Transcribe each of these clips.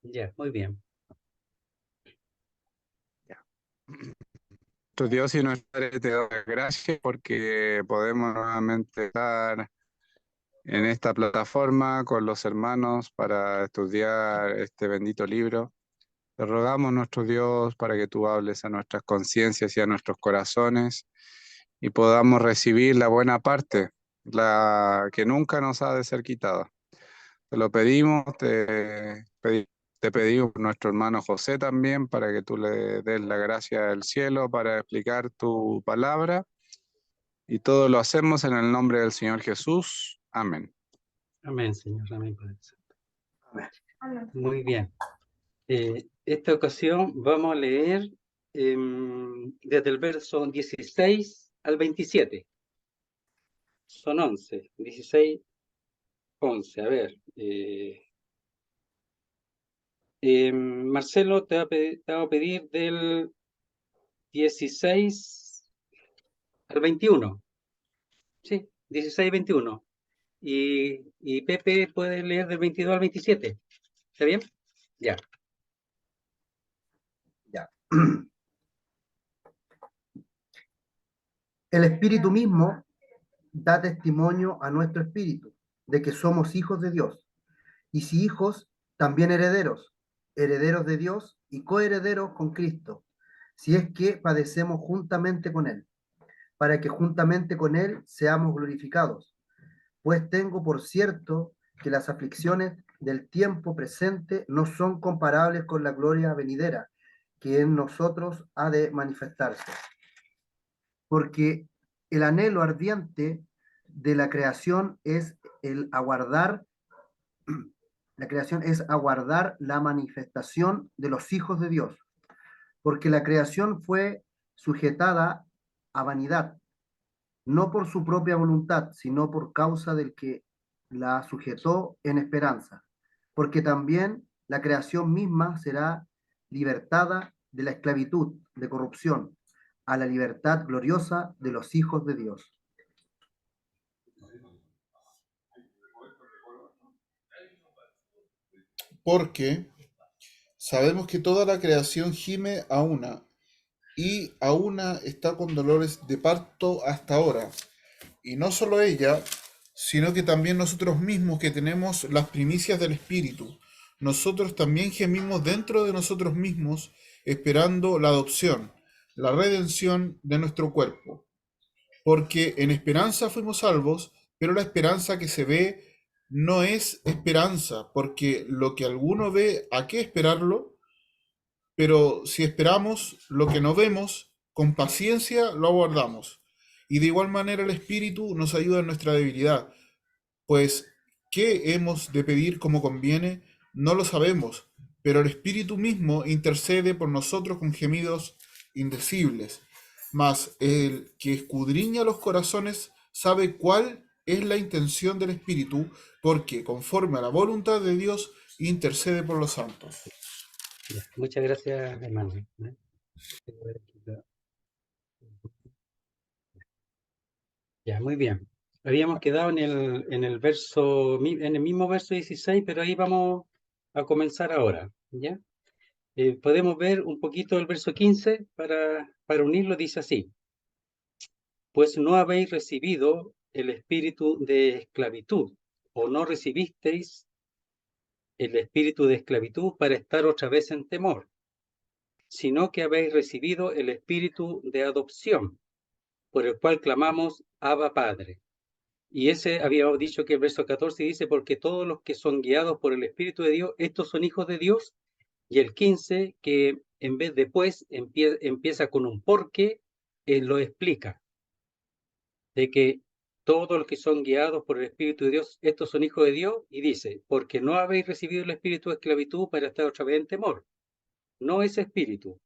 Ya, muy bien. Nuestro Dios y nuestro Padre, te doy gracias porque podemos nuevamente estar en esta plataforma con los hermanos para estudiar este bendito libro. Te rogamos, nuestro Dios, para que tú hables a nuestras conciencias y a nuestros corazones y podamos recibir la buena parte, la que nunca nos ha de ser quitada. Te lo pedimos, te pedimos por nuestro hermano José también, para que tú le des la gracia del cielo para explicar tu palabra. Y todo lo hacemos en el nombre del Señor Jesús. Amén. Amén, Señor. Amén, Padre Santo. Amén. Muy bien. Esta ocasión vamos a leer desde el verso 16 al 27. Son 11, 16, 11. A ver. Marcelo, te va a pedir del 16 al 21. Sí, 16 y 21. Y Pepe puede leer del 22 al 27. ¿Está bien? Ya. Ya. El Espíritu mismo da testimonio a nuestro espíritu de que somos hijos de Dios. Y si hijos, también herederos, herederos de Dios y coherederos con Cristo, si es que padecemos juntamente con Él, para que juntamente con Él seamos glorificados. Pues tengo por cierto que las aflicciones del tiempo presente no son comparables con la gloria venidera, que en nosotros ha de manifestarse. Porque el anhelo ardiente de la creación es el aguardar, la creación es aguardar la manifestación de los hijos de Dios, porque la creación fue sujetada a vanidad, no por su propia voluntad, sino por causa del que la sujetó en esperanza, porque también la creación misma será libertada de la esclavitud, de corrupción, a la libertad gloriosa de los hijos de Dios. Porque sabemos que toda la creación gime a una, y a una está con dolores de parto hasta ahora. Y no solo ella, sino que también nosotros mismos que tenemos las primicias del Espíritu. Nosotros también gemimos dentro de nosotros mismos, esperando la adopción, la redención de nuestro cuerpo. Porque en esperanza fuimos salvos, pero la esperanza que se ve no es esperanza, porque lo que alguno ve, ¿a qué esperarlo? Pero si esperamos lo que no vemos, con paciencia lo aguardamos. Y de igual manera el Espíritu nos ayuda en nuestra debilidad, pues ¿qué hemos de pedir como conviene? No lo sabemos, pero el Espíritu mismo intercede por nosotros con gemidos indecibles. Mas el que escudriña los corazones sabe cuál es la intención del Espíritu, porque conforme a la voluntad de Dios intercede por los santos. Ya. Muchas gracias, hermano. Ya, muy bien. Habíamos quedado en el verso, en el mismo verso 16, pero ahí vamos a comenzar ahora, ¿ya? Podemos ver un poquito el verso 15 para unirlo, dice así: Pues no habéis recibido el espíritu de esclavitud, o no recibisteis el espíritu de esclavitud para estar otra vez en temor, sino que habéis recibido el espíritu de adopción, por el cual clamamos, Abba Padre. Y ese habíamos dicho que el verso 14 dice, porque todos los que son guiados por el Espíritu de Dios, estos son hijos de Dios. Y el 15, que en vez de pues, empieza con un porque, lo explica, de que todos los que son guiados por el Espíritu de Dios, estos son hijos de Dios, y dice, porque no habéis recibido el espíritu de esclavitud para estar otra vez en temor. No ese espíritu,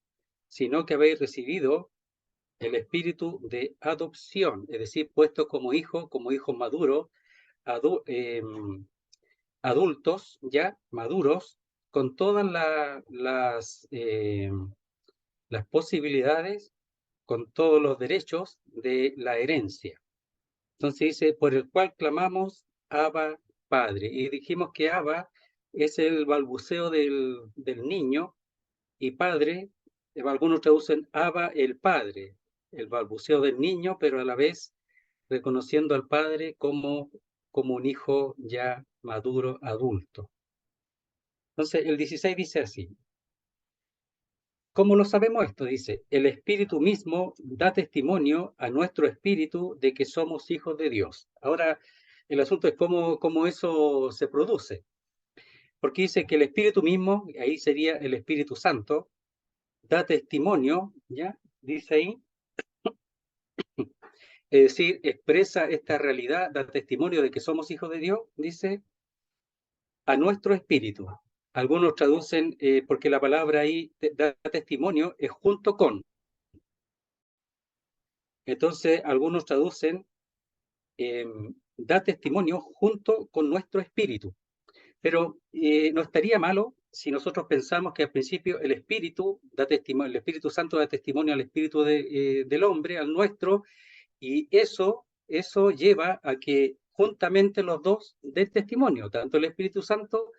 sino que habéis recibido el espíritu de adopción, es decir, puesto como hijos maduros, adu eh, adultos ya maduros, con todas las posibilidades, con todos los derechos de la herencia. Entonces dice, por el cual clamamos Abba Padre. Y dijimos que Abba es el balbuceo del niño, y padre, algunos traducen Abba, el padre, el balbuceo del niño, pero a la vez reconociendo al padre como un hijo ya maduro, adulto. Entonces, el 16 dice así: ¿cómo lo sabemos esto? Dice, el Espíritu mismo da testimonio a nuestro espíritu de que somos hijos de Dios. Ahora, el asunto es cómo eso se produce. Porque dice que el Espíritu mismo, ahí sería el Espíritu Santo, da testimonio, ¿ya? Dice ahí, es decir, expresa esta realidad, da testimonio de que somos hijos de Dios, dice, a nuestro espíritu. Algunos traducen, porque la palabra ahí da testimonio, es junto con. Entonces, algunos traducen, da testimonio junto con nuestro espíritu. Pero no estaría malo si nosotros pensamos que al principio el Espíritu da testimonio, el Espíritu Santo da testimonio al Espíritu del hombre, al nuestro, y eso lleva a que juntamente los dos den testimonio, tanto el Espíritu Santo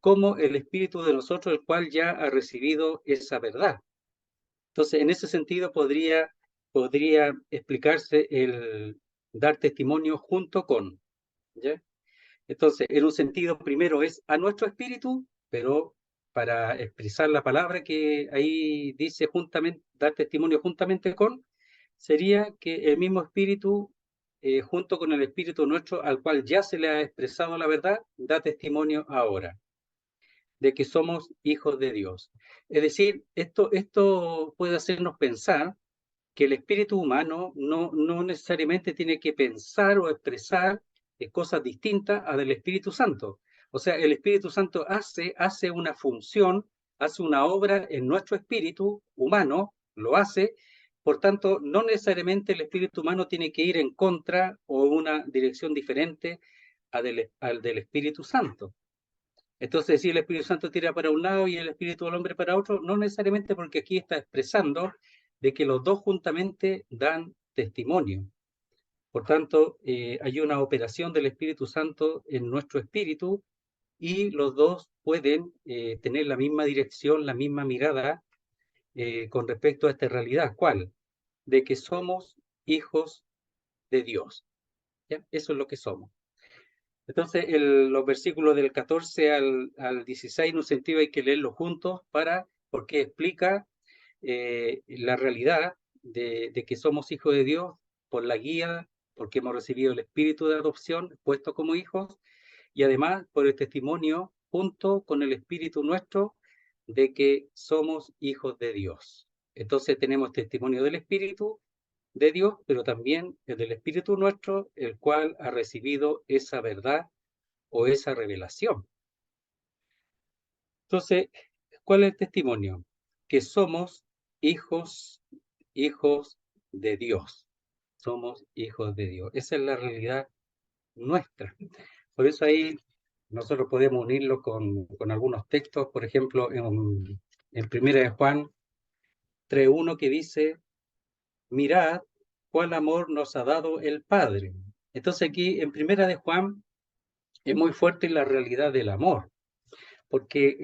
como el Espíritu de nosotros, el cual ya ha recibido esa verdad. Entonces, en ese sentido podría explicarse el dar testimonio junto con, ¿ya? Entonces, en un sentido, primero es a nuestro espíritu, pero para expresar la palabra que ahí dice juntamente, dar testimonio juntamente con, sería que el mismo espíritu, junto con el espíritu nuestro, al cual ya se le ha expresado la verdad, da testimonio ahora de que somos hijos de Dios. Es decir, esto puede hacernos pensar que el espíritu humano no necesariamente tiene que pensar o expresar cosas distintas a del Espíritu Santo. O sea, el Espíritu Santo hace una función, hace una obra en nuestro espíritu humano, lo hace, por tanto, no necesariamente el espíritu humano tiene que ir en contra o una dirección diferente al del Espíritu Santo. Entonces, si el Espíritu Santo tira para un lado y el Espíritu del hombre para otro, no necesariamente, porque aquí está expresando de que los dos juntamente dan testimonio. Por tanto, hay una operación del Espíritu Santo en nuestro espíritu y los dos pueden tener la misma dirección, la misma mirada con respecto a esta realidad. ¿Cuál? De que somos hijos de Dios. ¿Ya? Eso es lo que somos. Entonces, los versículos del 14 al 16, en un sentido hay que leerlos juntos porque explica la realidad de que somos hijos de Dios por la guía, porque hemos recibido el espíritu de adopción puesto como hijos, y además por el testimonio junto con el espíritu nuestro de que somos hijos de Dios. Entonces tenemos testimonio del espíritu de Dios, pero también el del espíritu nuestro, el cual ha recibido esa verdad o esa revelación. Entonces, ¿cuál es el testimonio? Que somos hijos de Dios. Somos hijos de Dios. Esa es la realidad nuestra. Por eso ahí nosotros podemos unirlo con algunos textos, por ejemplo, en 1 de Juan 3:1, que dice, mirad cuál amor nos ha dado el Padre. Entonces aquí en 1 de Juan es muy fuerte la realidad del amor, porque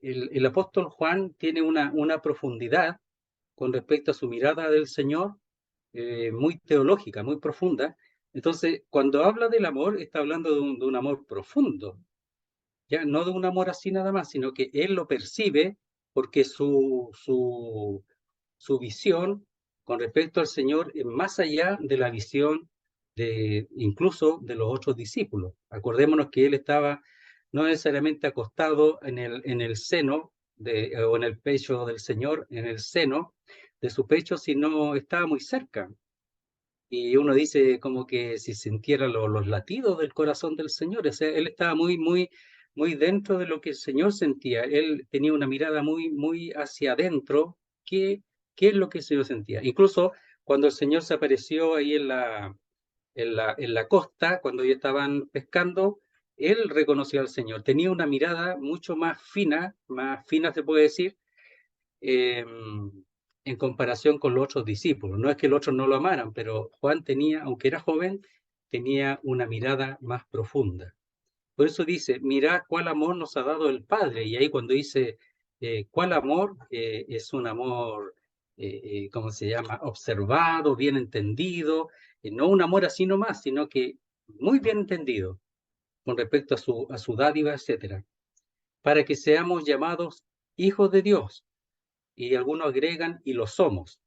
el apóstol Juan tiene una profundidad con respecto a su mirada del Señor, muy teológica, muy profunda. Entonces, cuando habla del amor, está hablando de un amor profundo, ya no de un amor así nada más, sino que él lo percibe porque su visión con respecto al Señor es más allá de la visión incluso de los otros discípulos. Acordémonos que él estaba no necesariamente acostado en el seno o en el pecho del Señor, en el seno de su pecho, sino estaba muy cerca. Y uno dice como que si sintiera los latidos del corazón del Señor. O sea, él estaba muy dentro de lo que el Señor sentía. Él tenía una mirada muy hacia adentro. ¿Qué es lo que el Señor sentía? Incluso cuando el Señor se apareció ahí en la costa, cuando ya estaban pescando, él reconoció al Señor. Tenía una mirada mucho más fina se puede decir, eh, en comparación con los otros discípulos. No es que los otros no lo amaran, pero Juan tenía, aunque era joven, tenía una mirada más profunda. Por eso dice, mirad cuál amor nos ha dado el Padre. Y ahí cuando dice cuál amor, es un amor, ¿cómo se llama? Observado, bien entendido, no un amor así nomás, sino que muy bien entendido con respecto a su dádiva, etcétera, para que seamos llamados hijos de Dios. Y algunos agregan, y lo somos.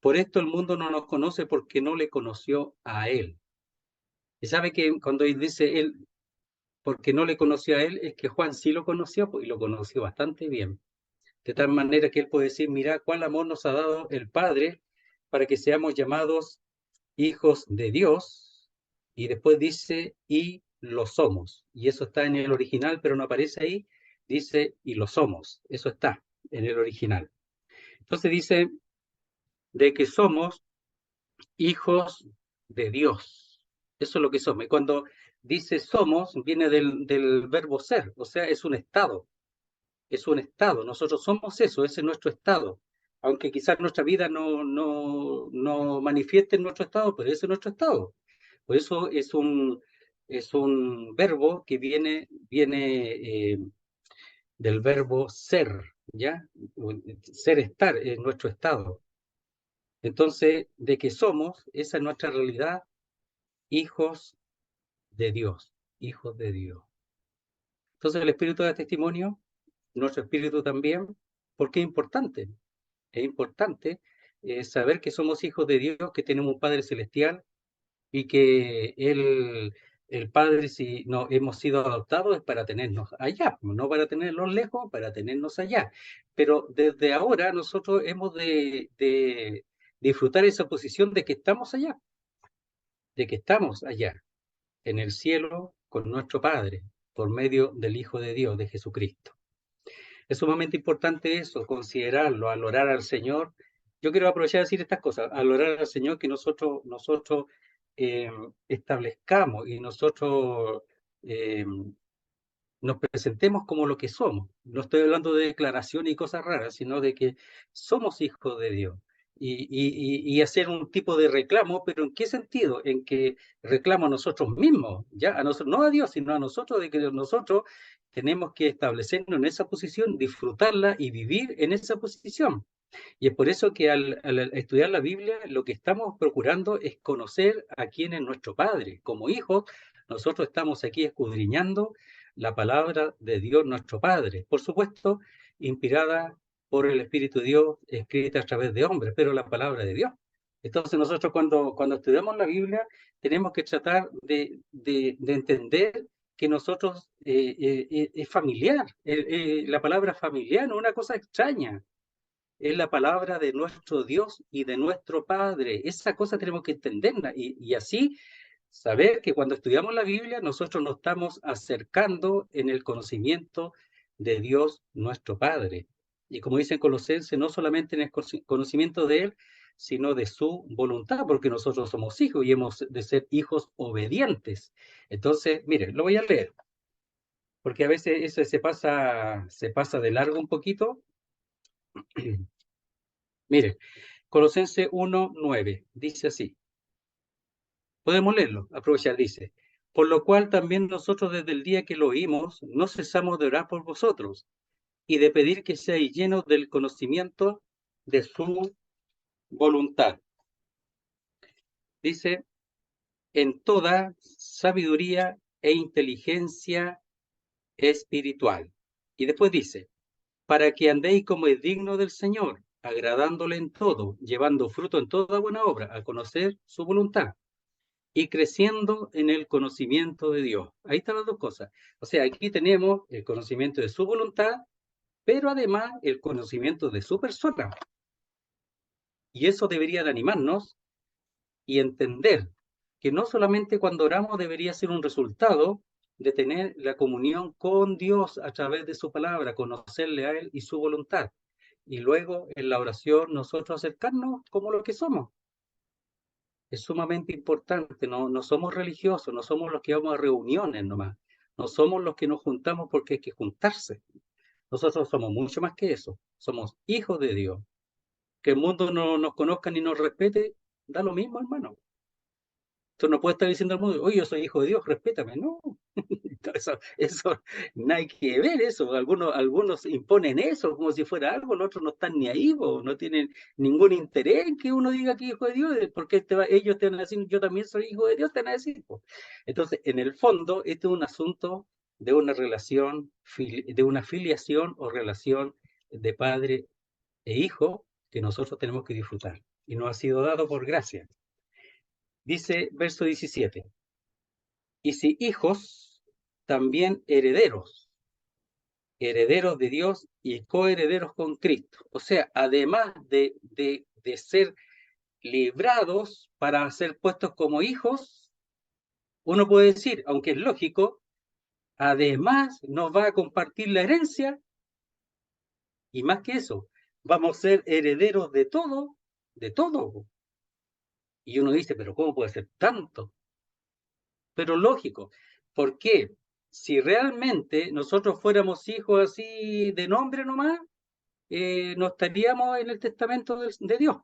Por esto el mundo no nos conoce porque no le conoció a Él. Y sabe que cuando dice Él, porque no le conoció a Él, es que Juan sí lo conoció y lo conoció bastante bien. De tal manera que Él puede decir, mira cuál amor nos ha dado el Padre para que seamos llamados hijos de Dios. Y después dice, y lo somos. Y eso está en el original, pero no aparece ahí. Dice, y lo somos. Eso está en el original. Entonces dice de que somos hijos de Dios. Eso es lo que somos. Y cuando dice somos, viene del verbo ser, o sea, es un estado. Es un estado. Nosotros somos eso, ese es nuestro estado. Aunque quizás nuestra vida no manifieste en nuestro estado, pero ese es nuestro estado. Por eso es un verbo que viene del verbo ser, ¿ya? Ser, estar, es nuestro estado. Entonces, de que somos, esa es nuestra realidad, hijos de Dios, hijos de Dios. Entonces, el espíritu da testimonio, nuestro espíritu también, porque es importante saber que somos hijos de Dios, que tenemos un Padre Celestial y que el Padre, si no hemos sido adoptados, es para tenernos allá, no para tenernos lejos, para tenernos allá. Pero desde ahora nosotros hemos de disfrutar esa posición de que estamos allá, de que estamos allá, en el cielo, con nuestro Padre, por medio del Hijo de Dios, de Jesucristo. Es sumamente importante eso, considerarlo, al orar al Señor. Yo quiero aprovechar de decir estas cosas, al orar al Señor, que nosotros establezcamos y nosotros eh, nos presentemos como lo que somos. No estoy hablando de declaraciones y cosas raras, sino de que somos hijos de Dios. Y hacer un tipo de reclamo, pero ¿en qué sentido? En que reclamo a nosotros mismos, ya a nosotros, no a Dios, sino a nosotros, de que nosotros tenemos que establecernos en esa posición, disfrutarla y vivir en esa posición. Y es por eso que al estudiar la Biblia, lo que estamos procurando es conocer a quién es nuestro Padre. Como hijos, nosotros estamos aquí escudriñando la palabra de Dios, nuestro Padre. Por supuesto, inspirada por el Espíritu de Dios, escrita a través de hombres, pero la palabra de Dios. Entonces nosotros cuando estudiamos la Biblia, tenemos que tratar de entender que nosotros es familiar. La palabra familiar no es una cosa extraña, es la palabra de nuestro Dios y de nuestro Padre. Esa cosa tenemos que entenderla y así saber que cuando estudiamos la Biblia nosotros nos estamos acercando en el conocimiento de Dios nuestro Padre. Y como dice en Colosenses, no solamente en el conocimiento de Él, sino de su voluntad, porque nosotros somos hijos y hemos de ser hijos obedientes. Entonces, mire, lo voy a leer, porque a veces eso se pasa de largo un poquito. Mire, Colosenses 1:9 dice así. Podemos leerlo, aprovechar, dice. Por lo cual también nosotros desde el día que lo oímos, no cesamos de orar por vosotros y de pedir que seáis llenos del conocimiento de su voluntad. Dice, en toda sabiduría e inteligencia espiritual. Y después dice, para que andéis como es digno del Señor, agradándole en todo, llevando fruto en toda buena obra, a conocer su voluntad y creciendo en el conocimiento de Dios. Ahí están las dos cosas. O sea, aquí tenemos el conocimiento de su voluntad, pero además el conocimiento de su persona. Y eso debería de animarnos y entender que no solamente cuando oramos debería ser un resultado de tener la comunión con Dios a través de su palabra, conocerle a Él y su voluntad. Y luego en la oración nosotros acercarnos como lo que somos. Es sumamente importante, no somos religiosos, no somos los que vamos a reuniones nomás, no somos los que nos juntamos porque hay que juntarse. Nosotros somos mucho más que eso, somos hijos de Dios. Que el mundo no nos conozca ni nos respete, da lo mismo, hermano. Tú no puedes estar diciendo al mundo, oye, yo soy hijo de Dios, respétame. No, Eso, nada que ver eso. Algunos imponen eso como si fuera algo, los otros no están ni ahí, po, no tienen ningún interés en que uno diga que es hijo de Dios, porque ellos te van a decir, yo también soy hijo de Dios, te van a decir, po. Entonces, en el fondo, este es un asunto de una relación, de una filiación o relación de padre e hijo que nosotros tenemos que disfrutar. Y nos ha sido dado por gracia. Dice verso 17. Y si hijos, también herederos, herederos de Dios y coherederos con Cristo. O sea, además de ser librados para ser puestos como hijos, uno puede decir, aunque es lógico, además nos va a compartir la herencia y más que eso, vamos a ser herederos de todo, de todo. Y uno dice, pero ¿cómo puede ser tanto? Pero lógico. ¿Por qué? Si realmente nosotros fuéramos hijos así de nombre nomás, no estaríamos en el testamento de Dios,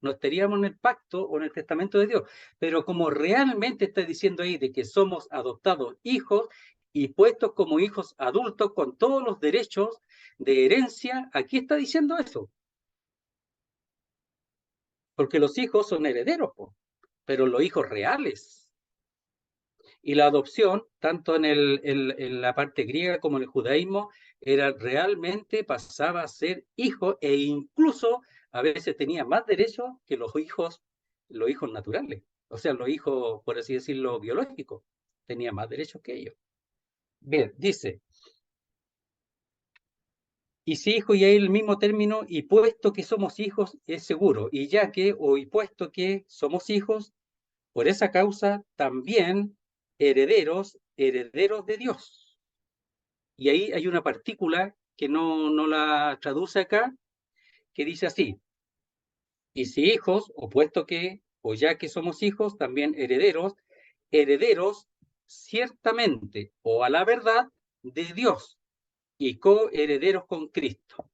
no estaríamos en el pacto o en el testamento de Dios. Pero como realmente está diciendo ahí de que somos adoptados hijos y puestos como hijos adultos con todos los derechos de herencia, aquí está diciendo eso. Porque los hijos son herederos, pero los hijos reales. Y la adopción, tanto en la parte griega como en el judaísmo, era realmente pasaba a ser hijo e incluso a veces tenía más derechos que los hijos naturales. O sea, los hijos, por así decirlo, biológicos, tenía más derechos que ellos. Bien, dice, y si hijo y ahí el mismo término, y puesto que somos hijos, es seguro, y ya que, o y puesto que somos hijos, por esa causa también herederos, herederos de Dios. Y ahí hay una partícula que no la traduce acá, que dice así, y si hijos, o puesto que, o ya que somos hijos, también herederos, herederos ciertamente, o a la verdad, de Dios, y coherederos con Cristo.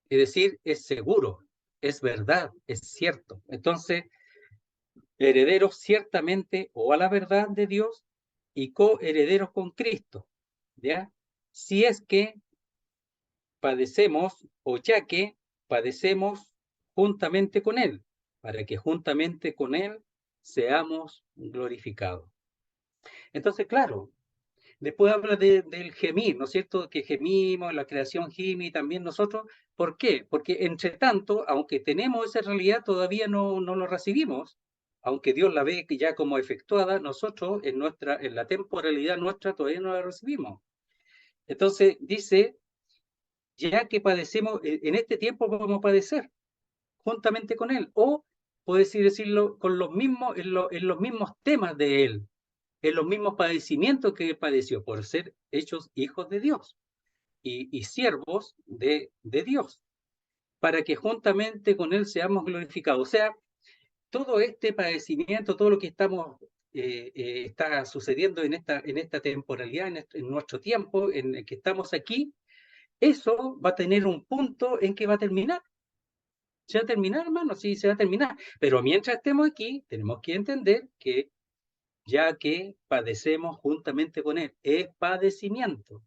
Es decir, es seguro, es verdad, es cierto. Entonces, herederos ciertamente, o a la verdad de Dios, y coherederos con Cristo, ¿ya? Si es que padecemos, o ya que padecemos juntamente con Él, para que juntamente con Él seamos glorificados. Entonces, claro, después habla del gemir, ¿no es cierto? Que gemimos, la creación gime también nosotros. ¿Por qué? Porque entre tanto, aunque tenemos esa realidad, todavía no lo recibimos. Aunque Dios la ve ya como efectuada, nosotros en la temporalidad nuestra todavía no la recibimos. Entonces dice, ya que padecemos, en este tiempo vamos a padecer juntamente con Él, o puedes decirlo con en los mismos temas de Él, en los mismos padecimientos que Él padeció por ser hechos hijos de Dios y siervos de Dios, para que juntamente con Él seamos glorificados. O sea, todo este padecimiento, todo lo que está sucediendo en esta temporalidad, en nuestro tiempo, en el que estamos aquí, eso va a tener un punto en que va a terminar. Se va a terminar, hermano, sí, se va a terminar. Pero mientras estemos aquí, tenemos que entender que ya que padecemos juntamente con Él, es padecimiento.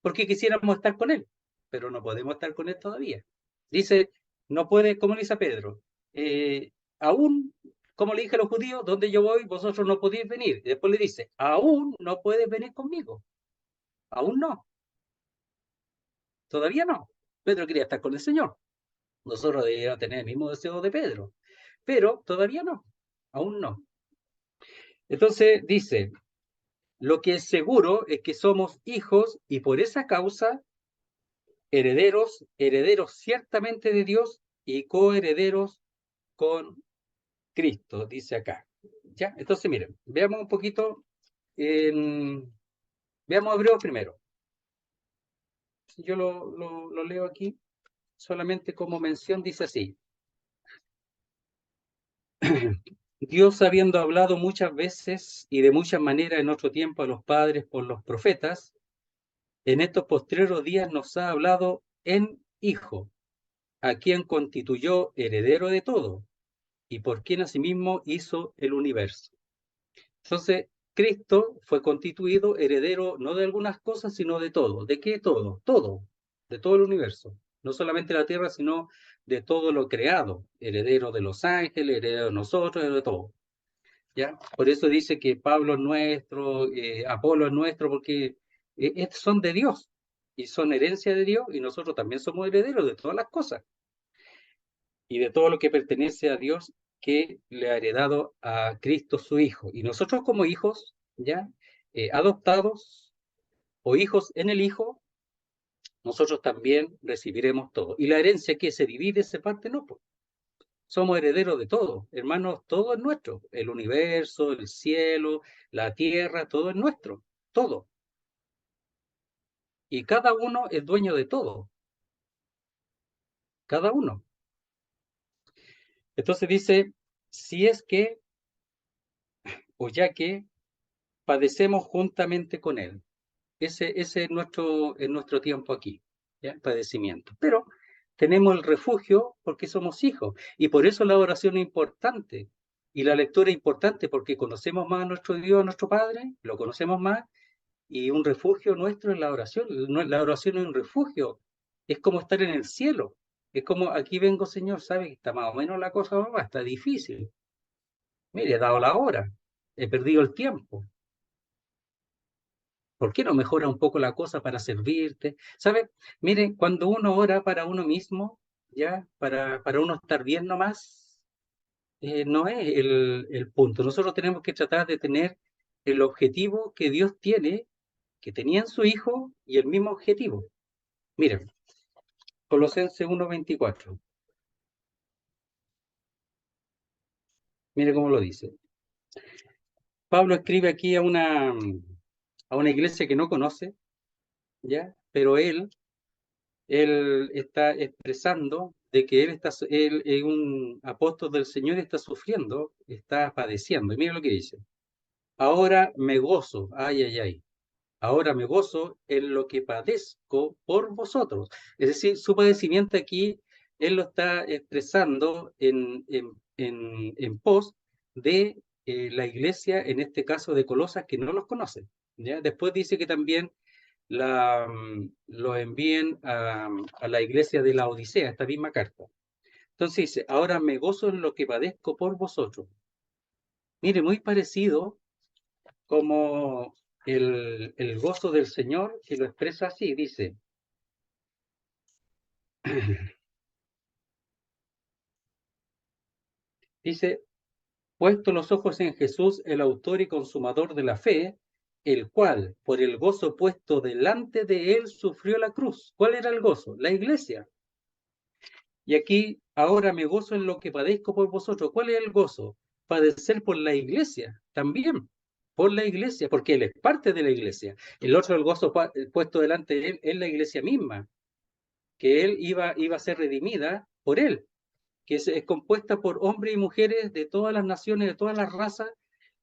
Porque quisiéramos estar con Él, pero no podemos estar con Él todavía. Dice, no puede, como le dice a Pedro, aún, como le dije a los judíos, donde yo voy, vosotros no podéis venir. Y después le dice, aún no puedes venir conmigo. Aún no. Todavía no. Pedro quería estar con el Señor. Nosotros deberíamos tener el mismo deseo de Pedro, pero todavía no, aún no. Entonces dice, lo que es seguro es que somos hijos y por esa causa herederos, herederos ciertamente de Dios y coherederos con Cristo, dice acá. ¿Ya? Entonces miren, veamos un poquito, veamos Hebreos primero. Yo lo leo aquí, solamente como mención dice así. Dios, habiendo hablado muchas veces y de muchas maneras en otro tiempo a los padres por los profetas, en estos postreros días nos ha hablado en Hijo, a quien constituyó heredero de todo y por quien asimismo hizo el universo. Entonces, Cristo fue constituido heredero no de algunas cosas, sino de todo. ¿De qué todo? Todo, de todo el universo. No solamente la tierra, sino de todo lo creado. Heredero de los ángeles, heredero de nosotros, de todo. ¿Ya? Por eso dice que Pablo es nuestro, Apolo es nuestro, porque son de Dios y son herencia de Dios, y nosotros también somos herederos de todas las cosas y de todo lo que pertenece a Dios, que le ha heredado a Cristo su Hijo. Y nosotros como hijos, ya adoptados o hijos en el Hijo, nosotros también recibiremos todo. Y la herencia que se divide, se parte, no, pues. Somos herederos de todo, hermanos, todo es nuestro. El universo, el cielo, la tierra, todo es nuestro, todo. Y cada uno es dueño de todo, cada uno. Entonces dice, si es que, o ya que, padecemos juntamente con Él. Ese es nuestro tiempo aquí, ¿ya? Padecimiento. Pero tenemos el refugio porque somos hijos. Y por eso la oración es importante. Y la lectura es importante porque conocemos más a nuestro Dios, a nuestro Padre, lo conocemos más. Y un refugio nuestro es la oración. La oración es un refugio. Es como estar en el cielo. Es como, aquí vengo, Señor, sabe que está más o menos la cosa, mamá, está difícil. Mire, he dado la hora. He perdido el tiempo. ¿Por qué no mejora un poco la cosa para servirte? ¿Sabe? Miren, cuando uno ora para uno mismo, ya, para uno estar bien nomás, no es el punto. Nosotros tenemos que tratar de tener el objetivo que Dios tiene, que tenía en su Hijo, y el mismo objetivo. Miren, Colosenses 1:24. Mire cómo lo dice. Pablo escribe aquí a una iglesia que no conoce, ¿ya? Pero él está expresando de que él es un apóstol del Señor y está sufriendo, está padeciendo. Y mira lo que dice. Ahora me gozo, ay, ay, ay. Ahora me gozo en lo que padezco por vosotros. Es decir, su padecimiento aquí, él lo está expresando en pos de la iglesia, en este caso de Colosas, que no los conoce. ¿Ya? Después dice que también lo envíen a la iglesia de la Odisea, esta misma carta. Entonces dice, ahora me gozo en lo que padezco por vosotros. Mire, muy parecido como el gozo del Señor, que lo expresa así, dice, puesto los ojos en Jesús, el autor y consumador de la fe, el cual, por el gozo puesto delante de él, sufrió la cruz. ¿Cuál era el gozo? La iglesia. Y aquí, ahora me gozo en lo que padezco por vosotros. ¿Cuál es el gozo? Padecer por la iglesia, también, por la iglesia, porque él es parte de la iglesia. El otro, el gozo puesto delante de él, es la iglesia misma, que él iba a ser redimida por él, que es compuesta por hombres y mujeres de todas las naciones, de todas las razas,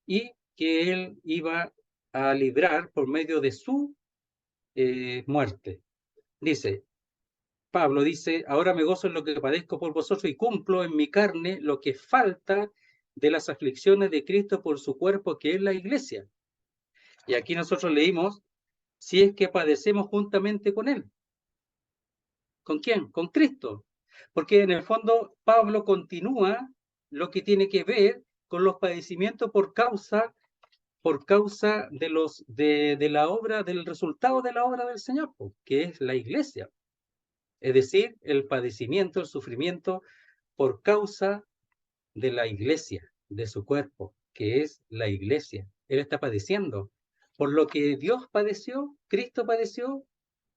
y que él iba a librar por medio de su muerte. Dice, Pablo dice, ahora me gozo en lo que padezco por vosotros y cumplo en mi carne lo que falta de las aflicciones de Cristo por su cuerpo, que es la iglesia. Y aquí nosotros leímos, si es que padecemos juntamente con él. ¿Con quién? Con Cristo. Porque en el fondo Pablo continúa lo que tiene que ver con los padecimientos por causa de la obra, del resultado de la obra del Señor, que es la iglesia. Es decir, el padecimiento, el sufrimiento por causa de la iglesia, de su cuerpo, que es la iglesia. Él está padeciendo. Por lo que Dios padeció, Cristo padeció,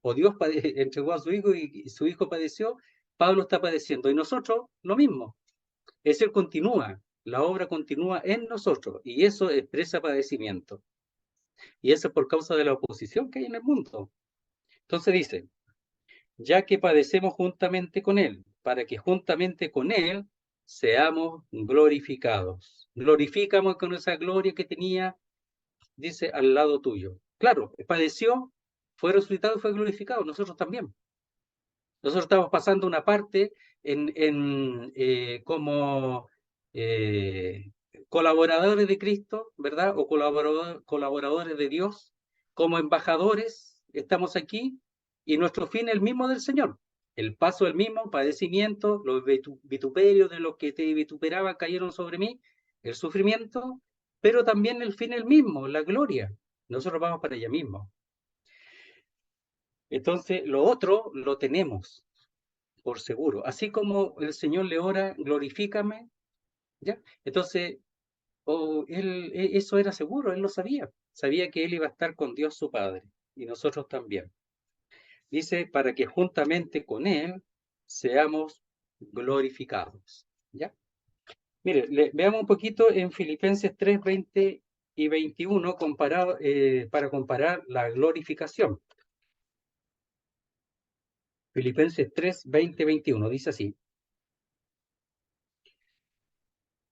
o Dios entregó a su Hijo y su Hijo padeció, Pablo está padeciendo. Y nosotros lo mismo. Es decir, continúa, la obra continúa en nosotros, y eso expresa padecimiento. Y eso es por causa de la oposición que hay en el mundo. Entonces dice, ya que padecemos juntamente con Él, para que juntamente con Él seamos glorificados. Glorificamos con esa gloria que tenía, dice, al lado tuyo. Claro, padeció, fue resucitado y fue glorificado, nosotros también. Nosotros estamos pasando una parte como colaboradores de Cristo, ¿verdad? O colaboradores de Dios, como embajadores, estamos aquí, y nuestro fin es el mismo del Señor. El paso el mismo, padecimiento, los vituperios de los que te vituperaban cayeron sobre mí, el sufrimiento, pero también el fin el mismo, la gloria. Nosotros vamos para allá mismo. Entonces, lo otro lo tenemos por seguro. Así como el Señor le ora, glorifícame, ¿ya? Entonces, eso era seguro, él lo sabía. Sabía que él iba a estar con Dios su Padre, y nosotros también. Dice, para que juntamente con él seamos glorificados, ¿ya? Mire, veamos un poquito en Filipenses 3, 20 y 21 para comparar la glorificación. Filipenses 3, 20, 21, dice así.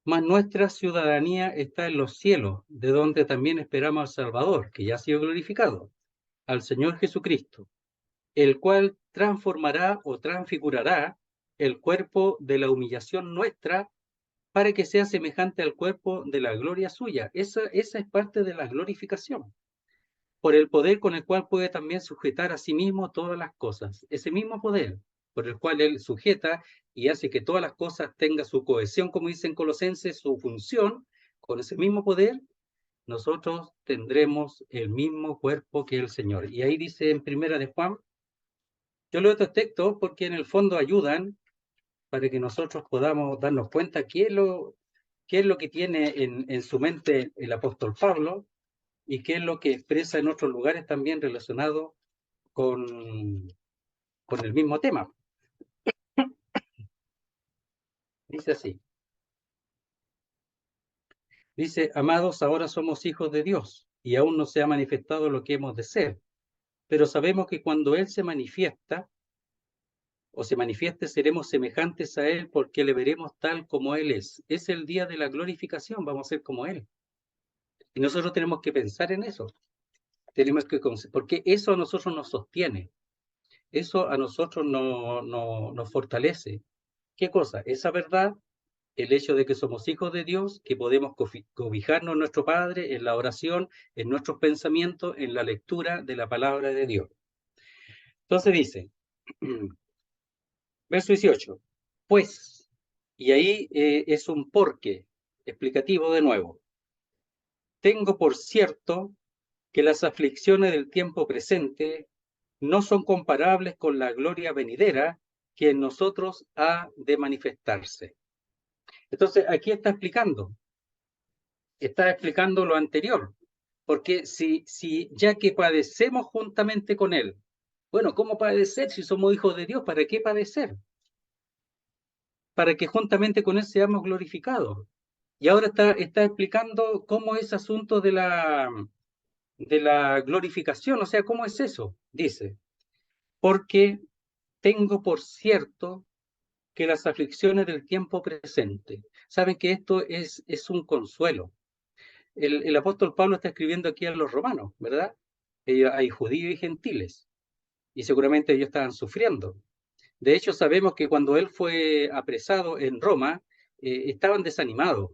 Mas nuestra ciudadanía está en los cielos, de donde también esperamos al Salvador, que ya ha sido glorificado, al Señor Jesucristo, el cual transformará o transfigurará el cuerpo de la humillación nuestra para que sea semejante al cuerpo de la gloria suya. Esa es parte de la glorificación, por el poder con el cual puede también sujetar a sí mismo todas las cosas. Ese mismo poder por el cual él sujeta y hace que todas las cosas tengan su cohesión, como dicen Colosenses, su función, con ese mismo poder, nosotros tendremos el mismo cuerpo que el Señor. Y ahí dice en Primera de Juan, yo leo estos textos porque en el fondo ayudan para que nosotros podamos darnos cuenta qué es lo que tiene en su mente el apóstol Pablo y qué es lo que expresa en otros lugares también relacionado con el mismo tema. Dice así. Dice, amados, ahora somos hijos de Dios y aún no se ha manifestado lo que hemos de ser, pero sabemos que cuando Él se manifiesta o se manifieste, seremos semejantes a Él porque le veremos tal como Él es. Es el día de la glorificación, vamos a ser como Él. Y nosotros tenemos que pensar en eso. Porque eso a nosotros nos sostiene, eso a nosotros nos fortalece. ¿Qué cosa? Esa verdad, el hecho de que somos hijos de Dios, que podemos cobijarnos en nuestro Padre, en la oración, en nuestros pensamientos, en la lectura de la palabra de Dios. Entonces dice, verso 18, pues, y ahí es un porque explicativo de nuevo. Tengo por cierto que las aflicciones del tiempo presente no son comparables con la gloria venidera que en nosotros ha de manifestarse. Entonces, aquí está explicando lo anterior, porque si ya que padecemos juntamente con Él, bueno, ¿cómo padecer si somos hijos de Dios? ¿Para qué padecer? Para que juntamente con Él seamos glorificados. Y ahora está explicando cómo es asunto de la glorificación, o sea, ¿cómo es eso? Dice, porque tengo por cierto que las aflicciones del tiempo presente. Saben que esto es un consuelo. El apóstol Pablo está escribiendo aquí a los romanos, ¿verdad? Hay judíos y gentiles, y seguramente ellos estaban sufriendo. De hecho, sabemos que cuando él fue apresado en Roma, estaban desanimados.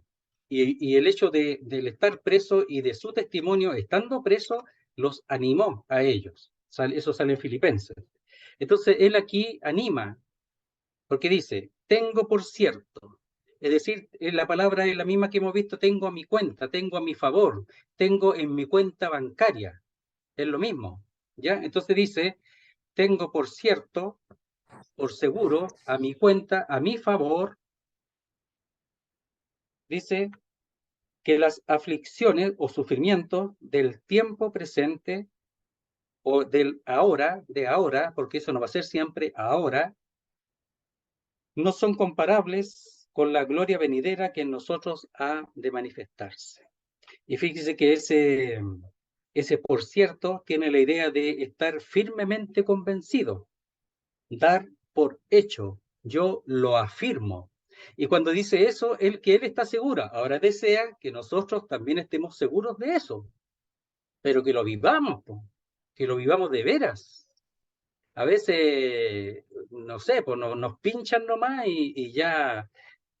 Y el hecho del estar preso y de su testimonio estando preso, los animó a ellos. Eso sale en Filipenses. Entonces, él aquí anima, porque dice, tengo por cierto. Es decir, la palabra es la misma que hemos visto, tengo a mi cuenta, tengo a mi favor, tengo en mi cuenta bancaria. Es lo mismo, ¿ya? Entonces dice, tengo por cierto, por seguro, a mi cuenta, a mi favor, dice que las aflicciones o sufrimientos del tiempo presente o del ahora, de ahora, porque eso no va a ser siempre ahora, no son comparables con la gloria venidera que en nosotros ha de manifestarse. Y fíjese que ese por cierto tiene la idea de estar firmemente convencido, dar por hecho, yo lo afirmo. Y cuando dice eso, que él está seguro. Ahora desea que nosotros también estemos seguros de eso, pero que lo vivamos, que lo vivamos de veras. A veces, no sé, pues nos pinchan nomás y ya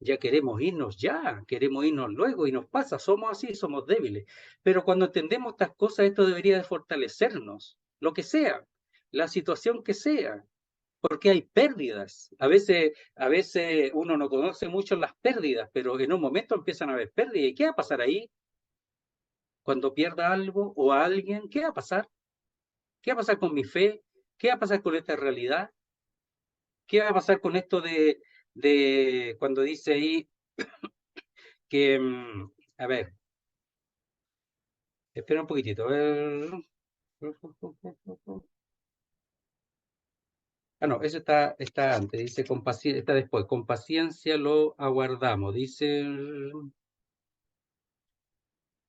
ya queremos irnos luego y nos pasa, somos así, somos débiles. Pero cuando entendemos estas cosas, esto debería de fortalecernos, lo que sea, la situación que sea, porque hay pérdidas. A veces uno no conoce mucho las pérdidas, pero en un momento empiezan a haber pérdidas. ¿Y qué va a pasar ahí? Cuando pierda algo o a alguien, ¿qué va a pasar? ¿Qué va a pasar con mi fe? ¿Qué va a pasar con esta realidad? ¿Qué va a pasar con esto de cuando dice ahí que, a ver, espera un poquitito, a ver. Ah, no, eso está antes, dice, está después, con paciencia lo aguardamos, dice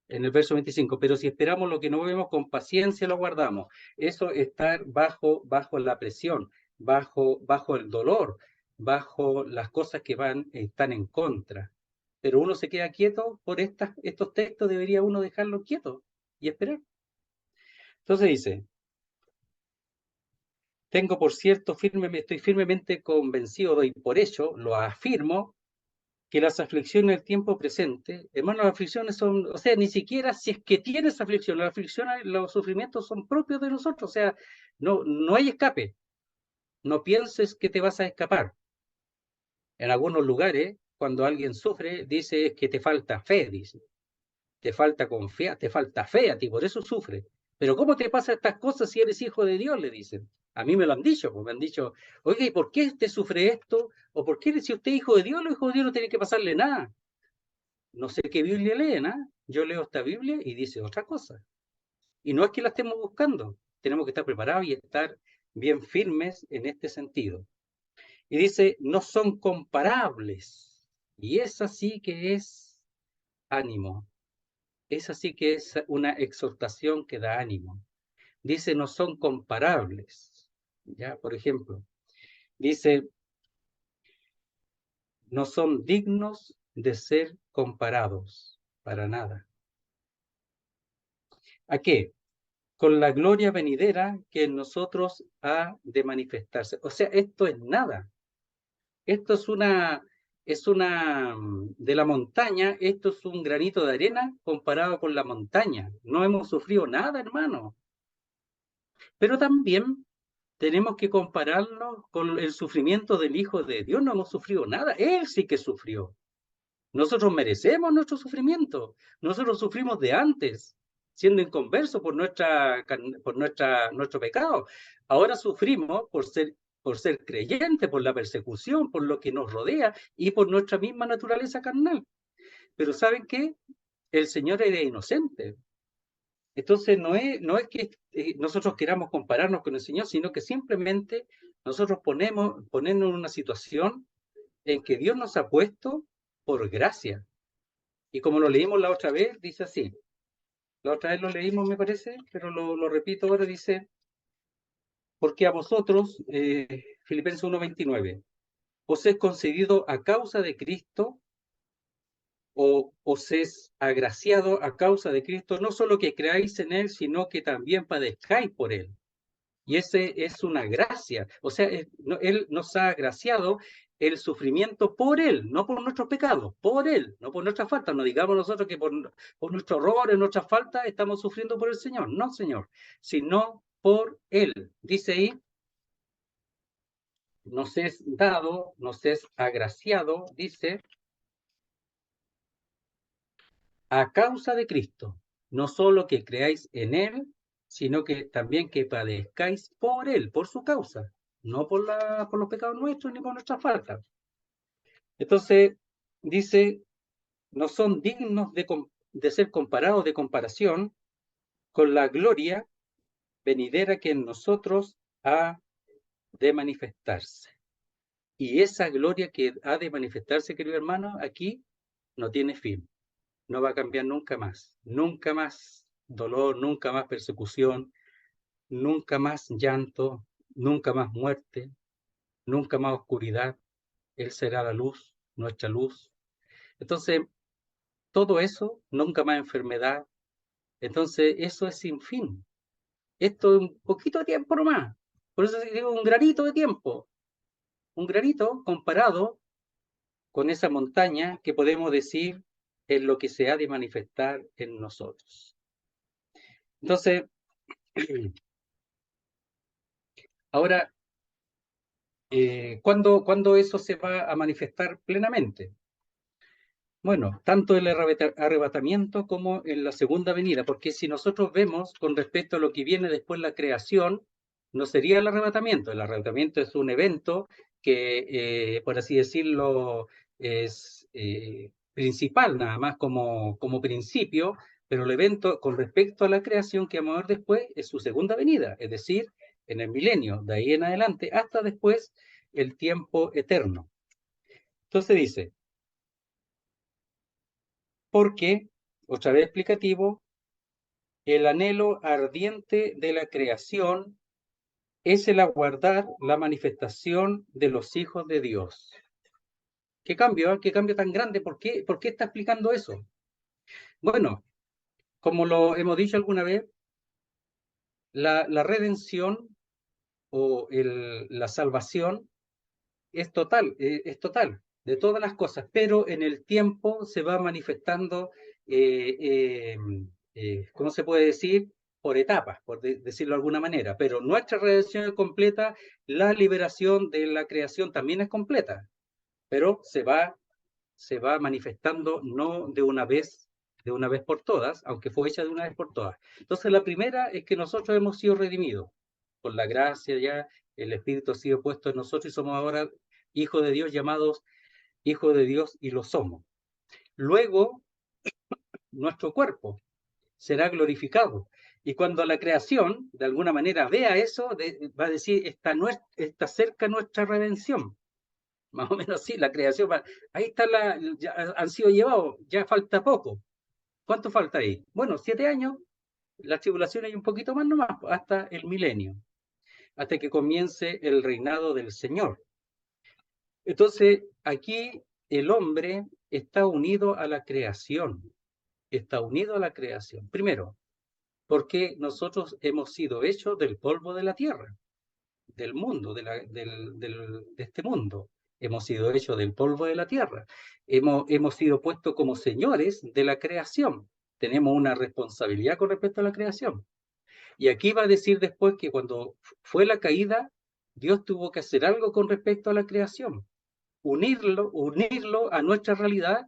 en el verso 25, pero si esperamos lo que no vemos, con paciencia lo aguardamos. Eso es estar bajo la presión, bajo el dolor, bajo las cosas que están en contra. Pero uno se queda quieto por estos textos, debería uno dejarlos quietos y esperar. Entonces dice, estoy firmemente convencido, doy por hecho, lo afirmo, que las aflicciones del tiempo presente, hermano, las aflicciones son, o sea, ni siquiera si es que tienes aflicción, las aflicciones, los sufrimientos son propios de nosotros, o sea, no hay escape, no pienses que te vas a escapar. En algunos lugares, cuando alguien sufre, dice que te falta fe, dice, te falta confianza, te falta fe a ti, por eso sufre. Pero ¿cómo te pasan estas cosas si eres hijo de Dios? Le dicen. A mí me lo han dicho, pues me han dicho, oye, ¿y por qué usted sufre esto? ¿O por qué si usted es hijo de Dios, los hijos de Dios no tienen que pasarle nada? No sé qué Biblia leen, ¿ah? Yo leo esta Biblia y dice otra cosa. Y no es que la estemos buscando, tenemos que estar preparados y estar bien firmes en este sentido. Y dice, no son comparables. Y esa sí que es ánimo. Esa sí que es una exhortación que da ánimo. Dice, no son comparables. Ya, por ejemplo, dice, no son dignos de ser comparados para nada. ¿A qué? Con la gloria venidera que en nosotros ha de manifestarse. O sea, esto es nada. Esto de la montaña, esto es un granito de arena comparado con la montaña. No hemos sufrido nada, hermano. Pero también tenemos que compararlo con el sufrimiento del Hijo de Dios. No hemos sufrido nada. Él sí que sufrió. Nosotros merecemos nuestro sufrimiento. Nosotros sufrimos de antes, siendo inconversos nuestro pecado. Ahora sufrimos por ser creyentes, por la persecución, por lo que nos rodea y por nuestra misma naturaleza carnal. Pero ¿saben qué? El Señor era inocente. Entonces no es que nosotros queramos compararnos con el Señor, sino que simplemente nosotros ponernos en una situación en que Dios nos ha puesto por gracia. Y como lo leímos la otra vez, dice así. La otra vez lo leímos, me parece, pero lo repito ahora, dice, porque a vosotros, Filipenses 1:29, os es concedido a causa de Cristo, o os es agraciado a causa de Cristo, no solo que creáis en Él, sino que también padezcáis por Él. Y ese es una gracia. O sea, Él nos ha agraciado el sufrimiento por Él, no por nuestros pecados, por Él, no por nuestras faltas. No digamos nosotros que por nuestros errores, nuestras faltas, estamos sufriendo por el Señor. No, Señor, sino por Él. Dice ahí, nos es dado, nos es agraciado, dice, a causa de Cristo. No solo que creáis en Él, sino que también que padezcáis por Él, por su causa, no por los pecados nuestros ni por nuestras faltas. Entonces, dice, no son dignos de ser comparados de comparación con la gloria venidera que en nosotros ha de manifestarse. Y esa gloria que ha de manifestarse, querido hermano, aquí no tiene fin. No va a cambiar nunca más dolor, nunca más persecución, nunca más llanto, nunca más muerte, nunca más oscuridad. Él será la luz, nuestra luz. Entonces, todo eso, nunca más enfermedad. Entonces, eso es sin fin. Esto es un poquito de tiempo nomás. Por eso digo un granito de tiempo. Un granito comparado con esa montaña que podemos decir es lo que se ha de manifestar en nosotros. Entonces, ahora, ¿cuándo eso se va a manifestar plenamente? Bueno, tanto el arrebatamiento como en la segunda venida, porque si nosotros vemos con respecto a lo que viene después la creación, no sería el arrebatamiento. El arrebatamiento es un evento que, por así decirlo, es principal nada más como principio, pero el evento con respecto a la creación que vamos a ver después es su segunda venida, es decir, en el milenio, de ahí en adelante, hasta después el tiempo eterno. Entonces dice, porque, otra vez explicativo, el anhelo ardiente de la creación es el aguardar la manifestación de los hijos de Dios. ¿Qué cambio? ¿Qué cambio tan grande? ¿Por qué está explicando eso? Bueno, como lo hemos dicho alguna vez, la redención o la salvación es total de todas las cosas, pero en el tiempo se va manifestando, ¿cómo se puede decir? Por etapas, por decirlo de alguna manera, pero nuestra redención es completa, la liberación de la creación también es completa, pero se va manifestando no de una vez por todas, aunque fue hecha de una vez por todas. Entonces la primera es que nosotros hemos sido redimidos, por la gracia ya, el Espíritu ha sido puesto en nosotros y somos ahora hijos de Dios, llamados hijos de Dios, y lo somos. Luego, nuestro cuerpo será glorificado. Y cuando la creación, de alguna manera, vea eso, va a decir, está cerca nuestra redención. Más o menos así, la creación va, ahí está, ya han sido llevados, ya falta poco. ¿Cuánto falta ahí? Bueno, 7 años, la tribulación hay un poquito más nomás, hasta el milenio, hasta que comience el reinado del Señor. Entonces, aquí el hombre está unido a la creación, está unido a la creación. Primero, porque nosotros hemos sido hechos del polvo de la tierra, del mundo, de este mundo. Hemos sido hechos del polvo de la tierra. Hemos sido puestos como señores de la creación. Tenemos una responsabilidad con respecto a la creación. Y aquí va a decir después que cuando fue la caída, Dios tuvo que hacer algo con respecto a la creación. Unirlo a nuestra realidad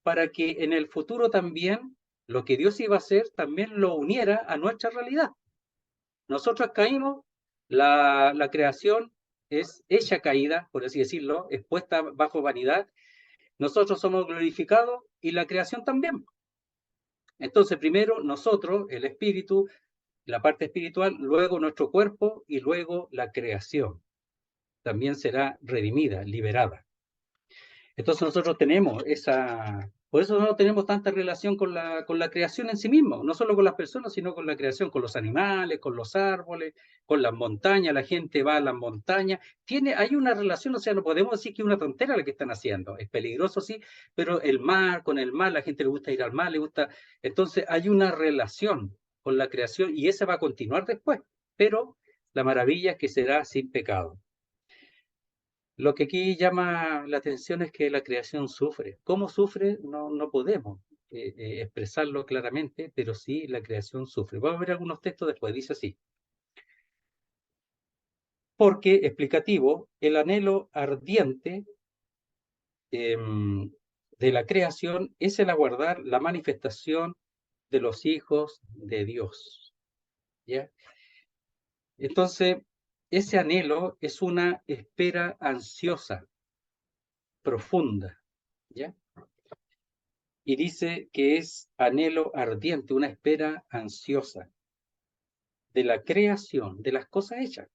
para que en el futuro también lo que Dios iba a hacer también lo uniera a nuestra realidad. Nosotros caímos, la creación es hecha caída, por así decirlo, es puesta bajo vanidad. Nosotros somos glorificados y la creación también. Entonces, primero nosotros, el espíritu, la parte espiritual, luego nuestro cuerpo y luego la creación. También será redimida, liberada. Entonces nosotros tenemos por eso no tenemos tanta relación con la creación en sí mismo, no solo con las personas, sino con la creación, con los animales, con los árboles, con las montañas, la gente va a las montañas, hay una relación, o sea, no podemos decir que es una tontera lo que están haciendo, es peligroso sí, pero con el mar, la gente le gusta ir al mar, entonces hay una relación con la creación y esa va a continuar después, pero la maravilla es que será sin pecado. Lo que aquí llama la atención es que la creación sufre. ¿Cómo sufre? No podemos expresarlo claramente, pero sí la creación sufre. Vamos a ver algunos textos después. Dice así. Porque, explicativo, el anhelo ardiente de la creación es el aguardar la manifestación de los hijos de Dios. ¿Ya? Entonces, ese anhelo es una espera ansiosa, profunda. ¿Ya? Y dice que es anhelo ardiente, una espera ansiosa de la creación, de las cosas hechas.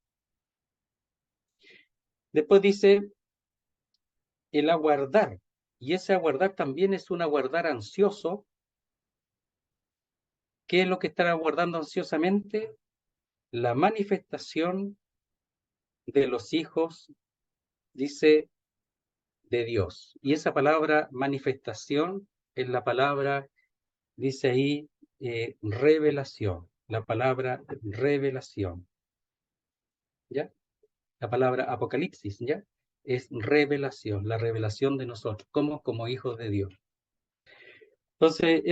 Después dice el aguardar, y ese aguardar también es un aguardar ansioso. ¿Qué es lo que están aguardando ansiosamente? La manifestación de los hijos, dice, de Dios. Y esa palabra manifestación es la palabra, dice ahí, revelación, la palabra revelación. ¿Ya? La palabra apocalipsis, ¿ya? es revelación, la revelación de nosotros, como hijos de Dios. Entonces,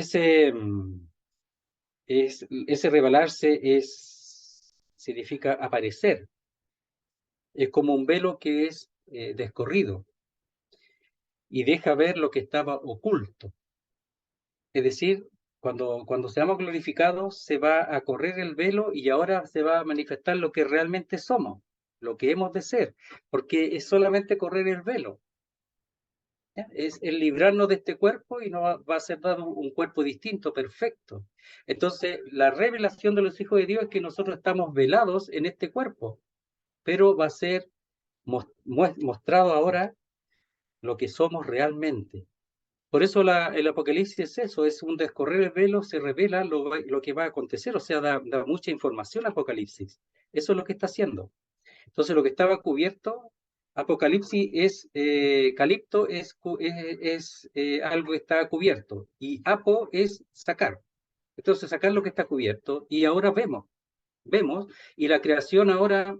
ese revelarse significa aparecer. Es como un velo que es descorrido y deja ver lo que estaba oculto. Es decir, cuando seamos glorificados, se va a correr el velo y ahora se va a manifestar lo que realmente somos, lo que hemos de ser, porque es solamente correr el velo. ¿Ya? Es el librarnos de este cuerpo y nos va a ser dado un cuerpo distinto, perfecto. Entonces, la revelación de los hijos de Dios es que nosotros estamos velados en este cuerpo, pero va a ser mostrado ahora lo que somos realmente. Por eso el Apocalipsis es eso, es un descorrer el velo, se revela lo que va a acontecer, o sea, da mucha información Apocalipsis. Eso es lo que está haciendo. Entonces, lo que estaba cubierto, Apocalipsis calipto es algo que está cubierto, y apo es sacar. Entonces, sacar lo que está cubierto, y ahora vemos, y la creación ahora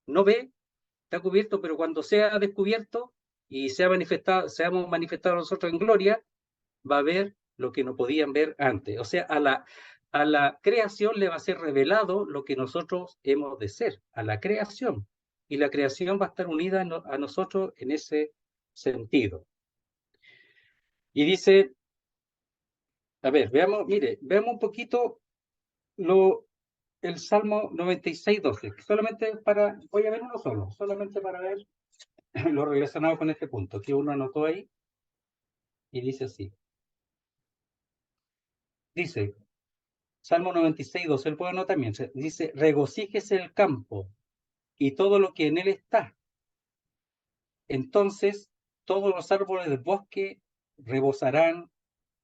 no ve, está cubierto, pero cuando sea descubierto y seamos manifestados nosotros en gloria, va a ver lo que no podían ver antes. O sea, a la creación le va a ser revelado lo que nosotros hemos de ser, a la creación. Y la creación va a estar unida a nosotros en ese sentido. Y dice, a ver, veamos un poquito el Salmo 96:12. Voy a ver uno solo, solamente para ver lo relacionado con este punto, que uno anotó ahí, y dice así. Dice, Salmo 96:12, el pueblo también dice, regocíjese el campo y todo lo que en él está. Entonces todos los árboles del bosque rebosarán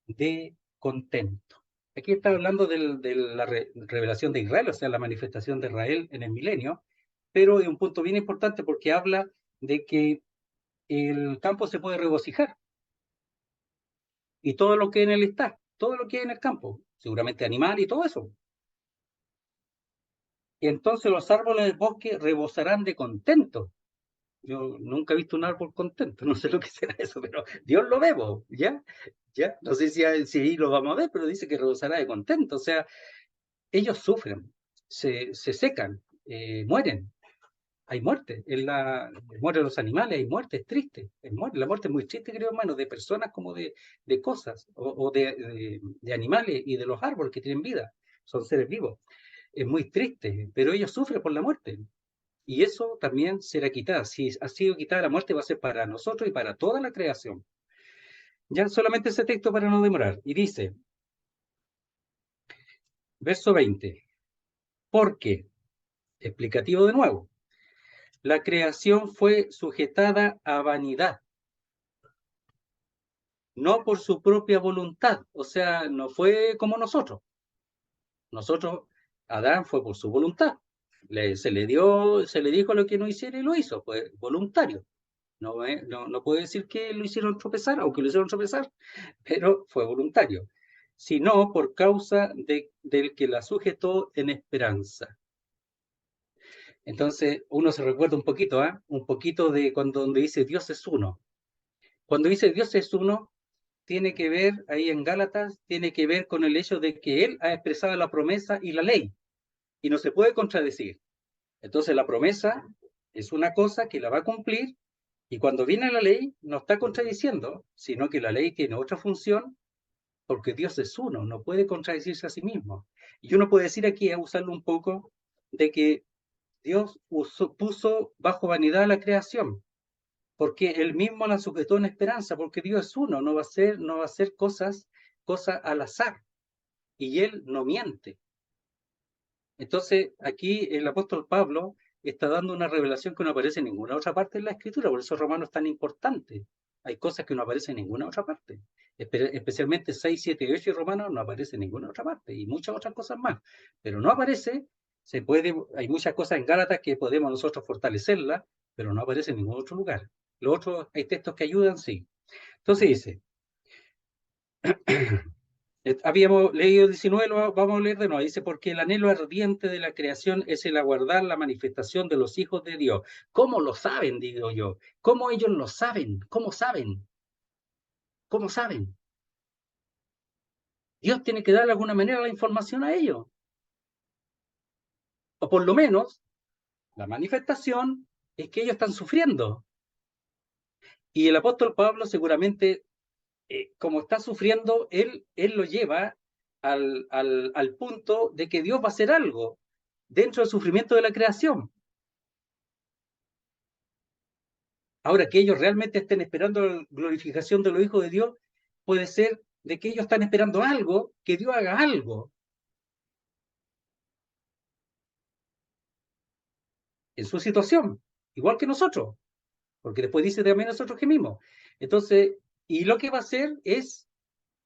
de contento. Aquí está hablando de la revelación de Israel, o sea, la manifestación de Israel en el milenio, pero de un punto bien importante porque habla de que el campo se puede regocijar y todo lo que en él está, todo lo que hay en el campo, seguramente animal y todo eso. Y entonces los árboles del bosque rebosarán de contento. Yo nunca he visto un árbol contento, no sé lo que será eso, pero Dios lo ve, ¿ya? ¿Ya? No sé si ahí lo vamos a ver, pero dice que rebosará de contento. O sea, ellos sufren, se secan, mueren. Hay muerte, mueren los animales, hay muerte, es triste. La muerte es muy triste, creo, hermano, de personas como de cosas, o de animales y de los árboles que tienen vida, son seres vivos. Es muy triste, pero ellos sufren por la muerte. Y eso también será quitada. Si ha sido quitada la muerte, va a ser para nosotros y para toda la creación. Ya solamente ese texto para no demorar. Y dice, verso 20, porque, explicativo de nuevo, la creación fue sujetada a vanidad, no por su propia voluntad. O sea, no fue como nosotros. Nosotros, Adán fue por su voluntad. Se le dijo lo que no hiciera y lo hizo, fue voluntario. No puede decir que lo hicieron tropezar, aunque lo hicieron tropezar, pero fue voluntario, sino por causa del que la sujetó en esperanza. Entonces, uno se recuerda un poquito, un poquito de donde dice Dios es uno. Cuando dice Dios es uno, tiene que ver, ahí en Gálatas, tiene que ver con el hecho de que Él ha expresado la promesa y la ley, y no se puede contradecir. Entonces, la promesa es una cosa que la va a cumplir. Y cuando viene la ley, no está contradiciendo, sino que la ley tiene otra función, porque Dios es uno, no puede contradecirse a sí mismo. Y uno puede decir aquí, a usarlo un poco, de que Dios puso bajo vanidad la creación, porque Él mismo la sujetó en esperanza, porque Dios es uno, no va a hacer cosas al azar, y Él no miente. Entonces, aquí el apóstol Pablo está dando una revelación que no aparece en ninguna otra parte de la Escritura, por eso Romanos es tan importante. Hay cosas que no aparecen en ninguna otra parte, especialmente 6, 7 y 8 de Romanos no aparece en ninguna otra parte, y muchas otras cosas más. Pero no aparece, hay muchas cosas en Gálatas que podemos nosotros fortalecerlas, pero no aparece en ningún otro lugar. Los otros, hay textos que ayudan, sí. Entonces dice, Habíamos leído 19, vamos a leer de nuevo. Dice, porque el anhelo ardiente de la creación es el aguardar la manifestación de los hijos de Dios. ¿Cómo lo saben, digo yo? ¿Cómo ellos lo saben? ¿Cómo saben? ¿Cómo saben? Dios tiene que dar de alguna manera la información a ellos. O por lo menos, la manifestación es que ellos están sufriendo. Y el apóstol Pablo seguramente, como está sufriendo, él lo lleva al punto de que Dios va a hacer algo dentro del sufrimiento de la creación. Ahora, que ellos realmente estén esperando la glorificación de los hijos de Dios, puede ser de que ellos están esperando algo, que Dios haga algo en su situación, igual que nosotros, porque después dice también nosotros gemimos. Entonces, y lo que va a hacer es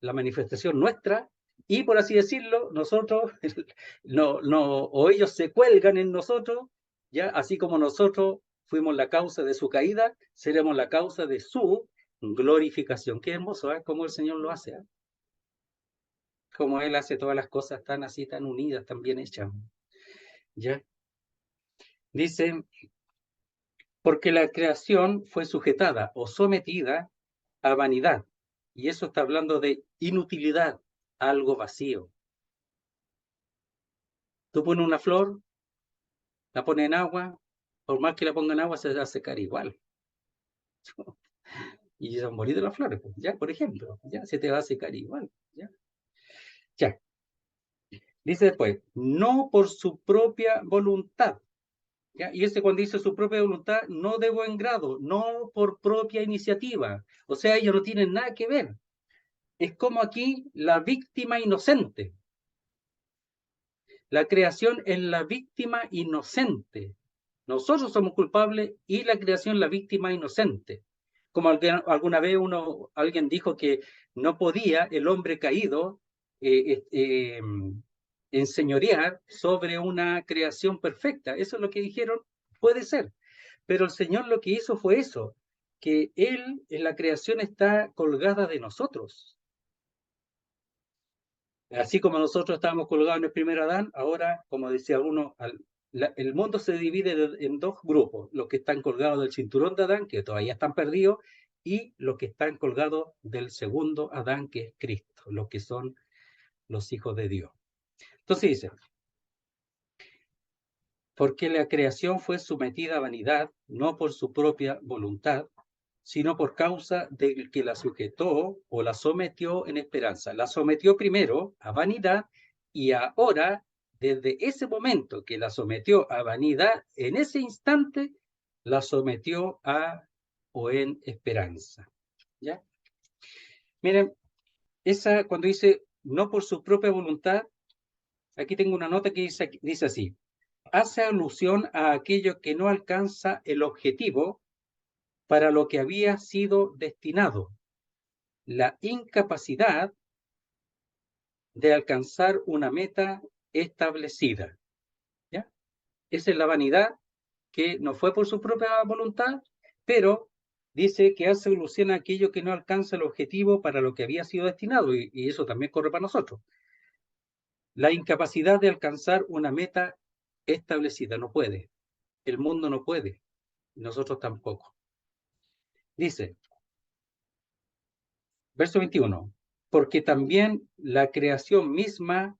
la manifestación nuestra, y por así decirlo, nosotros, o ellos se cuelgan en nosotros, ya así como nosotros fuimos la causa de su caída, seremos la causa de su glorificación. Qué hermoso, ¿eh? Cómo el Señor lo hace, ¿eh? Como Él hace todas las cosas tan así, tan unidas, tan bien hechas. ¿Ya? Dice, porque la creación fue sujetada o sometida a vanidad. Y eso está hablando de inutilidad, algo vacío. Tú pones una flor, la pones en agua, por más que la ponga en agua, se va a secar igual. Y se van a morir de las flores, pues, ya, por ejemplo, ya se te va a secar igual. Ya. Ya. Dice después, no por su propia voluntad. ¿Ya? Y ese cuando dice su propia voluntad, no de buen grado, no por propia iniciativa. O sea, ellos no tienen nada que ver. Es como aquí la víctima inocente. La creación es la víctima inocente. Nosotros somos culpables y la creación la víctima inocente. Como alguna vez alguien dijo que no podía el hombre caído enseñorear sobre una creación perfecta. Eso es lo que dijeron, puede ser. Pero el Señor lo que hizo fue eso, que Él en la creación está colgada de nosotros. Así como nosotros estábamos colgados en el primer Adán, ahora, como decía uno, el mundo se divide en dos grupos, los que están colgados del cinturón de Adán, que todavía están perdidos, y los que están colgados del segundo Adán, que es Cristo, los que son los hijos de Dios. Entonces dice, porque la creación fue sometida a vanidad, no por su propia voluntad, sino por causa del que la sujetó o la sometió en esperanza. La sometió primero a vanidad y ahora, desde ese momento que la sometió a vanidad, en ese instante, la sometió a o en esperanza. ¿Ya? Miren, esa cuando dice no por su propia voluntad, aquí tengo una nota que dice así, hace alusión a aquello que no alcanza el objetivo para lo que había sido destinado, la incapacidad de alcanzar una meta establecida. ¿Ya? Esa es la vanidad que no fue por su propia voluntad, pero dice que hace alusión a aquello que no alcanza el objetivo para lo que había sido destinado, y eso también corre para nosotros. La incapacidad de alcanzar una meta establecida, no puede. El mundo no puede, nosotros tampoco. Dice, verso 21, porque también la creación misma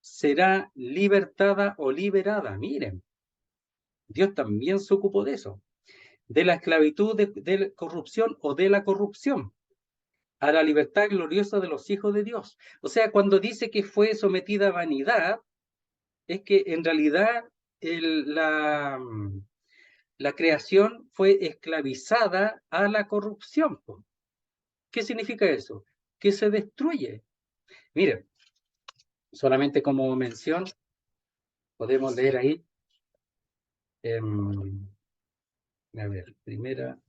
será libertada o liberada. Miren, Dios también se ocupó de eso, de la esclavitud de la corrupción o de la corrupción, a la libertad gloriosa de los hijos de Dios. O sea, cuando dice que fue sometida a vanidad, es que en realidad la creación fue esclavizada a la corrupción. ¿Qué significa eso? Que se destruye. Miren, solamente como mención, podemos leer ahí, a ver, primera,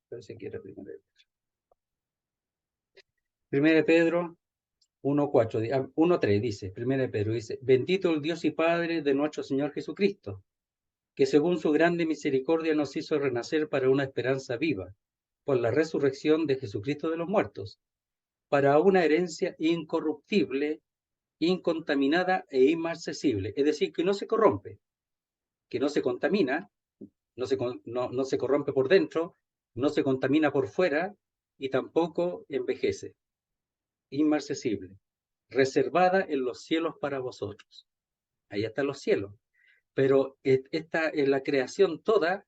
parece que era primera de Pedro, 1:4, 1:3 dice, 1 Pedro dice, bendito el Dios y Padre de nuestro Señor Jesucristo, que según su grande misericordia nos hizo renacer para una esperanza viva, por la resurrección de Jesucristo de los muertos, para una herencia incorruptible, incontaminada e inmarcesible, es decir, que no se corrompe, que no se contamina, no se corrompe por dentro, no se contamina por fuera y tampoco envejece, inmarcesible, reservada en los cielos para vosotros. Ahí están los cielos. Pero en la creación toda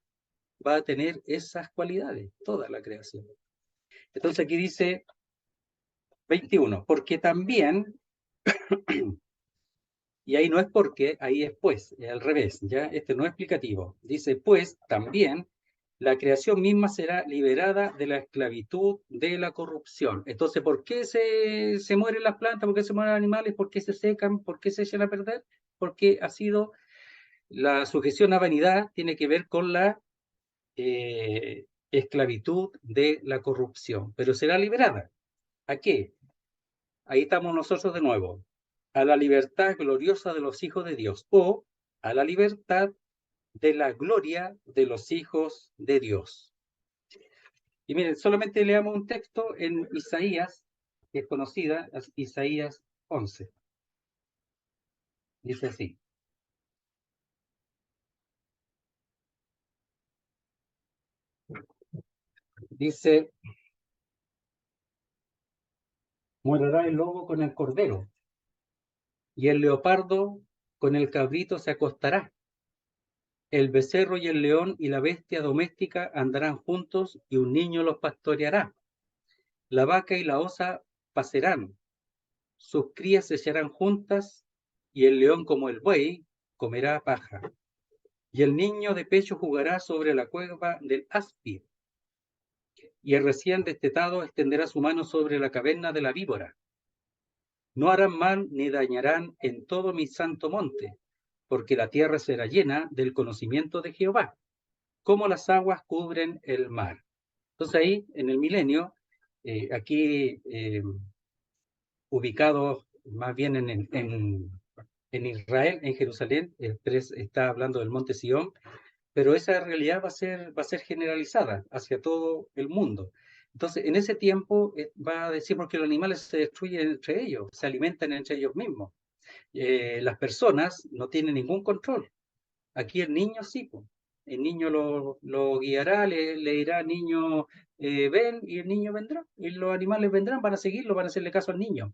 va a tener esas cualidades, toda la creación. Entonces aquí dice 21, porque también, y ahí no es porque, ahí es pues, es al revés, ¿ya? Este no es explicativo. Dice, pues también la creación misma será liberada de la esclavitud de la corrupción. Entonces, ¿por qué se mueren las plantas? ¿Por qué se mueren los animales? ¿Por qué se secan? ¿Por qué se echan a perder? Porque ha sido la sujeción a vanidad, tiene que ver con la esclavitud de la corrupción, pero será liberada. ¿A qué? Ahí estamos nosotros de nuevo, a la libertad gloriosa de los hijos de Dios, o a la libertad de la gloria de los hijos de Dios. Y miren, solamente leamos un texto en Isaías, que es conocida, Isaías 11. Dice así. Dice, morará el lobo con el cordero, y el leopardo con el cabrito se acostará. El becerro y el león y la bestia doméstica andarán juntos, y un niño los pastoreará. La vaca y la osa pacerán, sus crías se echarán juntas, y el león como el buey comerá paja. Y el niño de pecho jugará sobre la cueva del áspid, y el recién destetado extenderá su mano sobre la caverna de la víbora. No harán mal ni dañarán en todo mi santo monte, porque la tierra será llena del conocimiento de Jehová, como las aguas cubren el mar. Entonces ahí, en el milenio, aquí ubicados más bien en Israel, en Jerusalén, está hablando del monte Sión, pero esa realidad va a ser generalizada hacia todo el mundo. Entonces, en ese tiempo va a decir porque los animales se destruyen entre ellos, se alimentan entre ellos mismos. Las personas no tienen ningún control. Aquí el niño sí, pues. El niño lo guiará, le dirá, niño, ven, y el niño vendrá. Y los animales vendrán, van a seguirlo, van a hacerle caso al niño.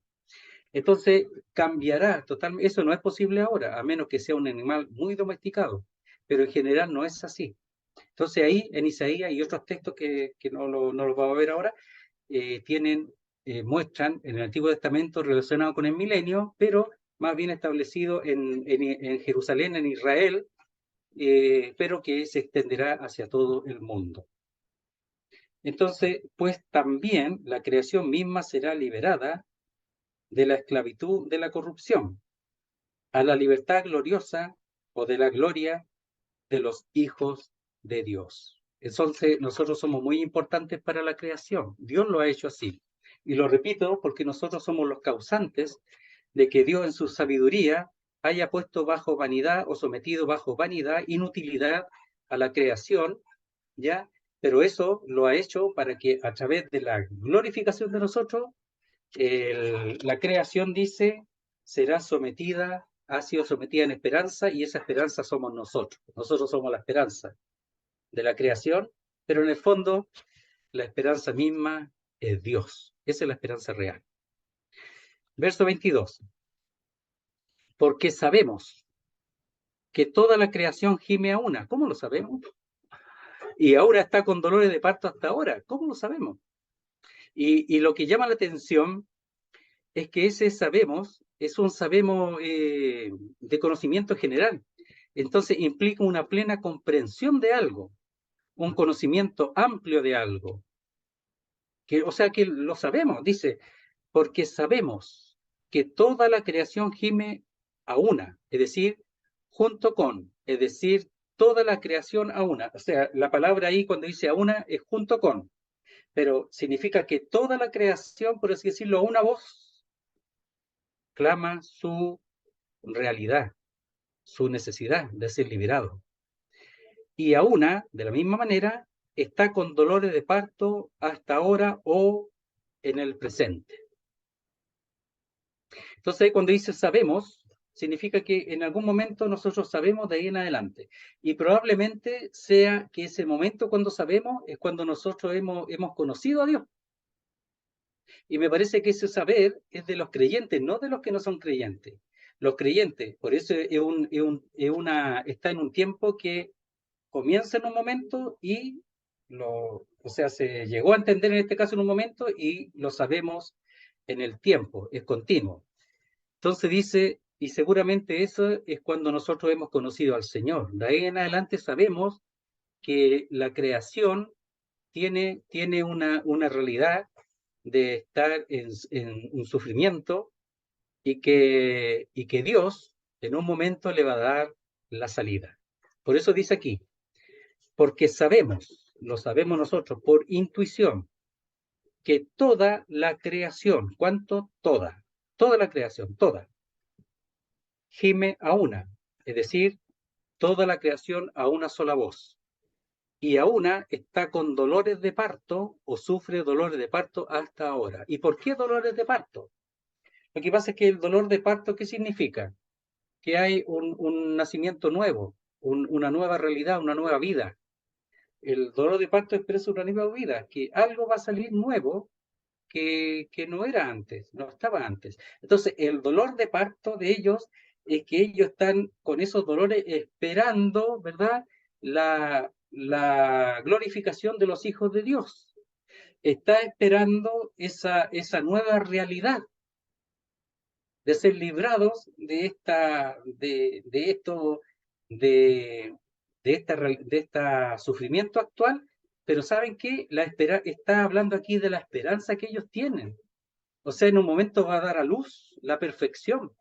Entonces cambiará totalmente. Eso no es posible ahora, a menos que sea un animal muy domesticado. Pero en general no es así. Entonces ahí en Isaías y otros textos que no lo vamos a ver ahora, muestran en el Antiguo Testamento relacionado con el milenio, pero más bien establecido en Jerusalén, en Israel, pero que se extenderá hacia todo el mundo. Entonces, pues también la creación misma será liberada de la esclavitud de la corrupción, a la libertad gloriosa o de la gloria de los hijos de Dios. Entonces, nosotros somos muy importantes para la creación. Dios lo ha hecho así. Y lo repito porque nosotros somos los causantes de que Dios en su sabiduría haya puesto bajo vanidad o sometido bajo vanidad, inutilidad a la creación, ¿ya? Pero eso lo ha hecho para que a través de la glorificación de nosotros, la creación, dice, ha sido sometida en esperanza, y esa esperanza somos nosotros. Nosotros somos la esperanza de la creación, pero en el fondo la esperanza misma es Dios. Esa es la esperanza real. Verso 22. Porque sabemos que toda la creación gime a una. ¿Cómo lo sabemos? Y ahora está con dolores de parto hasta ahora. ¿Cómo lo sabemos? Y lo que llama la atención es que ese sabemos es un sabemos de conocimiento general. Entonces implica una plena comprensión de algo, un conocimiento amplio de algo. O sea que lo sabemos, dice, porque sabemos que toda la creación gime a una, es decir, junto con, es decir, toda la creación a una. O sea, la palabra ahí cuando dice a una es junto con, pero significa que toda la creación, por así decirlo, a una voz, clama su realidad, su necesidad de ser liberado. Y a una, de la misma manera, está con dolores de parto hasta ahora o en el presente. Entonces, cuando dice sabemos, significa que en algún momento nosotros sabemos de ahí en adelante. Y probablemente sea que ese momento cuando sabemos es cuando nosotros hemos conocido a Dios. Y me parece que ese saber es de los creyentes, no de los que no son creyentes. Los creyentes, por eso está en un tiempo que comienza en un momento y o sea, se llegó a entender en este caso en un momento y lo sabemos en el tiempo, es continuo. Entonces dice, y seguramente eso es cuando nosotros hemos conocido al Señor. De ahí en adelante sabemos que la creación tiene una realidad de estar en un sufrimiento y que Dios en un momento le va a dar la salida. Por eso dice aquí, porque sabemos, lo sabemos nosotros por intuición, que toda la creación, ¿cuánto? Toda la creación, toda, gime a una, es decir, toda la creación a una sola voz. Y a una está con dolores de parto o sufre dolores de parto hasta ahora. ¿Y por qué dolores de parto? Lo que pasa es que el dolor de parto, ¿qué significa? Que hay un nacimiento nuevo, una nueva realidad, una nueva vida. El dolor de parto expresa una nueva vida, que algo va a salir nuevo que no era antes, no estaba antes. Entonces, el dolor de parto de ellos es que ellos están con esos dolores esperando, ¿verdad? La glorificación de los hijos de Dios. Está esperando esa nueva realidad de ser librados de esto, de, de este sufrimiento actual, pero ¿saben qué? Está hablando aquí de la esperanza que ellos tienen. O sea, en un momento va a dar a luz la perfección,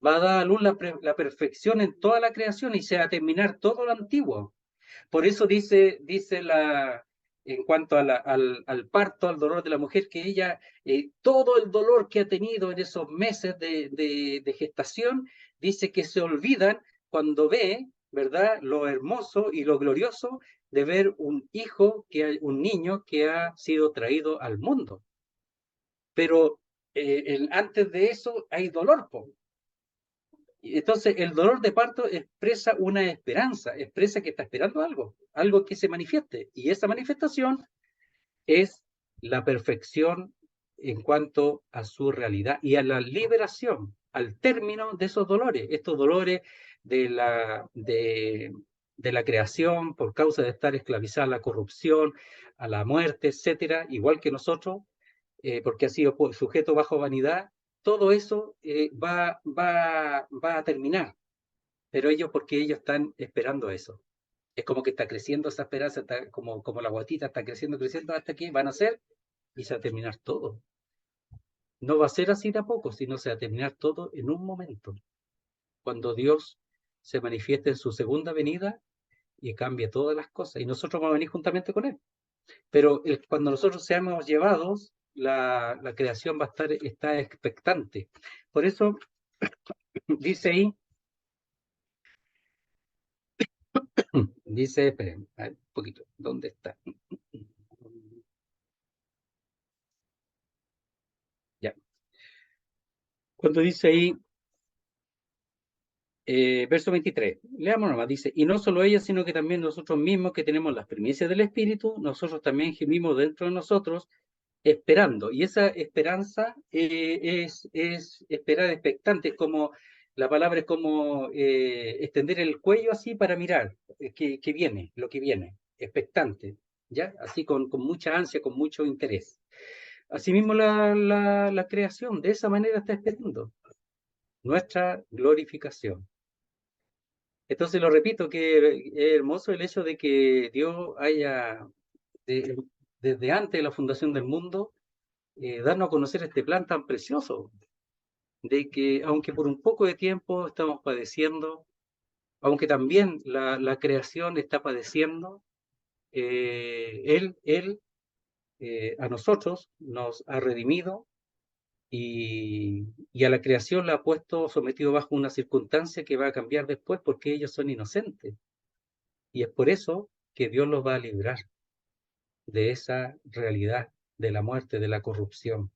va a dar a luz la perfección en toda la creación y se va a terminar todo lo antiguo. Por eso en cuanto al parto, al dolor de la mujer, que ella, todo el dolor que ha tenido en esos meses de gestación, dice que se olvidan cuando ve, ¿verdad?, lo hermoso y lo glorioso de ver un niño que ha sido traído al mundo. Pero antes de eso hay dolor, po. Entonces, el dolor de parto expresa una esperanza, expresa que está esperando algo que se manifieste. Y esa manifestación es la perfección en cuanto a su realidad y a la liberación, al término de esos dolores, estos dolores de la creación por causa de estar esclavizada a la corrupción, a la muerte, etcétera, igual que nosotros, porque ha sido sujeto bajo vanidad. Todo eso va a terminar, pero porque ellos están esperando eso. Es como que está creciendo esa esperanza, está como la guatita está creciendo, creciendo, hasta que van a ser y se va a terminar todo. No va a ser así de a poco, sino se va a terminar todo en un momento, cuando Dios se manifieste en su segunda venida y cambie todas las cosas, y nosotros vamos a venir juntamente con Él. Pero cuando nosotros seamos llevados, la creación está expectante. Por eso dice ahí, dice, esperen, un poquito, ¿dónde está? Ya. Cuando dice ahí, verso 23, leamos nomás, dice, y no solo ella, sino que también nosotros mismos que tenemos las primicias del Espíritu, nosotros también gemimos dentro de nosotros, esperando. Y esa esperanza es esperar expectante, es como, la palabra es como extender el cuello así para mirar que viene, lo que viene, expectante, ¿ya? Así con mucha ansia, con mucho interés. Asimismo la creación, de esa manera está esperando nuestra glorificación. Entonces lo repito, que es hermoso el hecho de que Dios haya, desde antes de la fundación del mundo, darnos a conocer este plan tan precioso, de que aunque por un poco de tiempo estamos padeciendo, aunque también la creación está padeciendo, Él a nosotros nos ha redimido y a la creación la ha puesto sometido bajo una circunstancia que va a cambiar después porque ellos son inocentes. Y es por eso que Dios los va a librar de esa realidad, de la muerte, de la corrupción,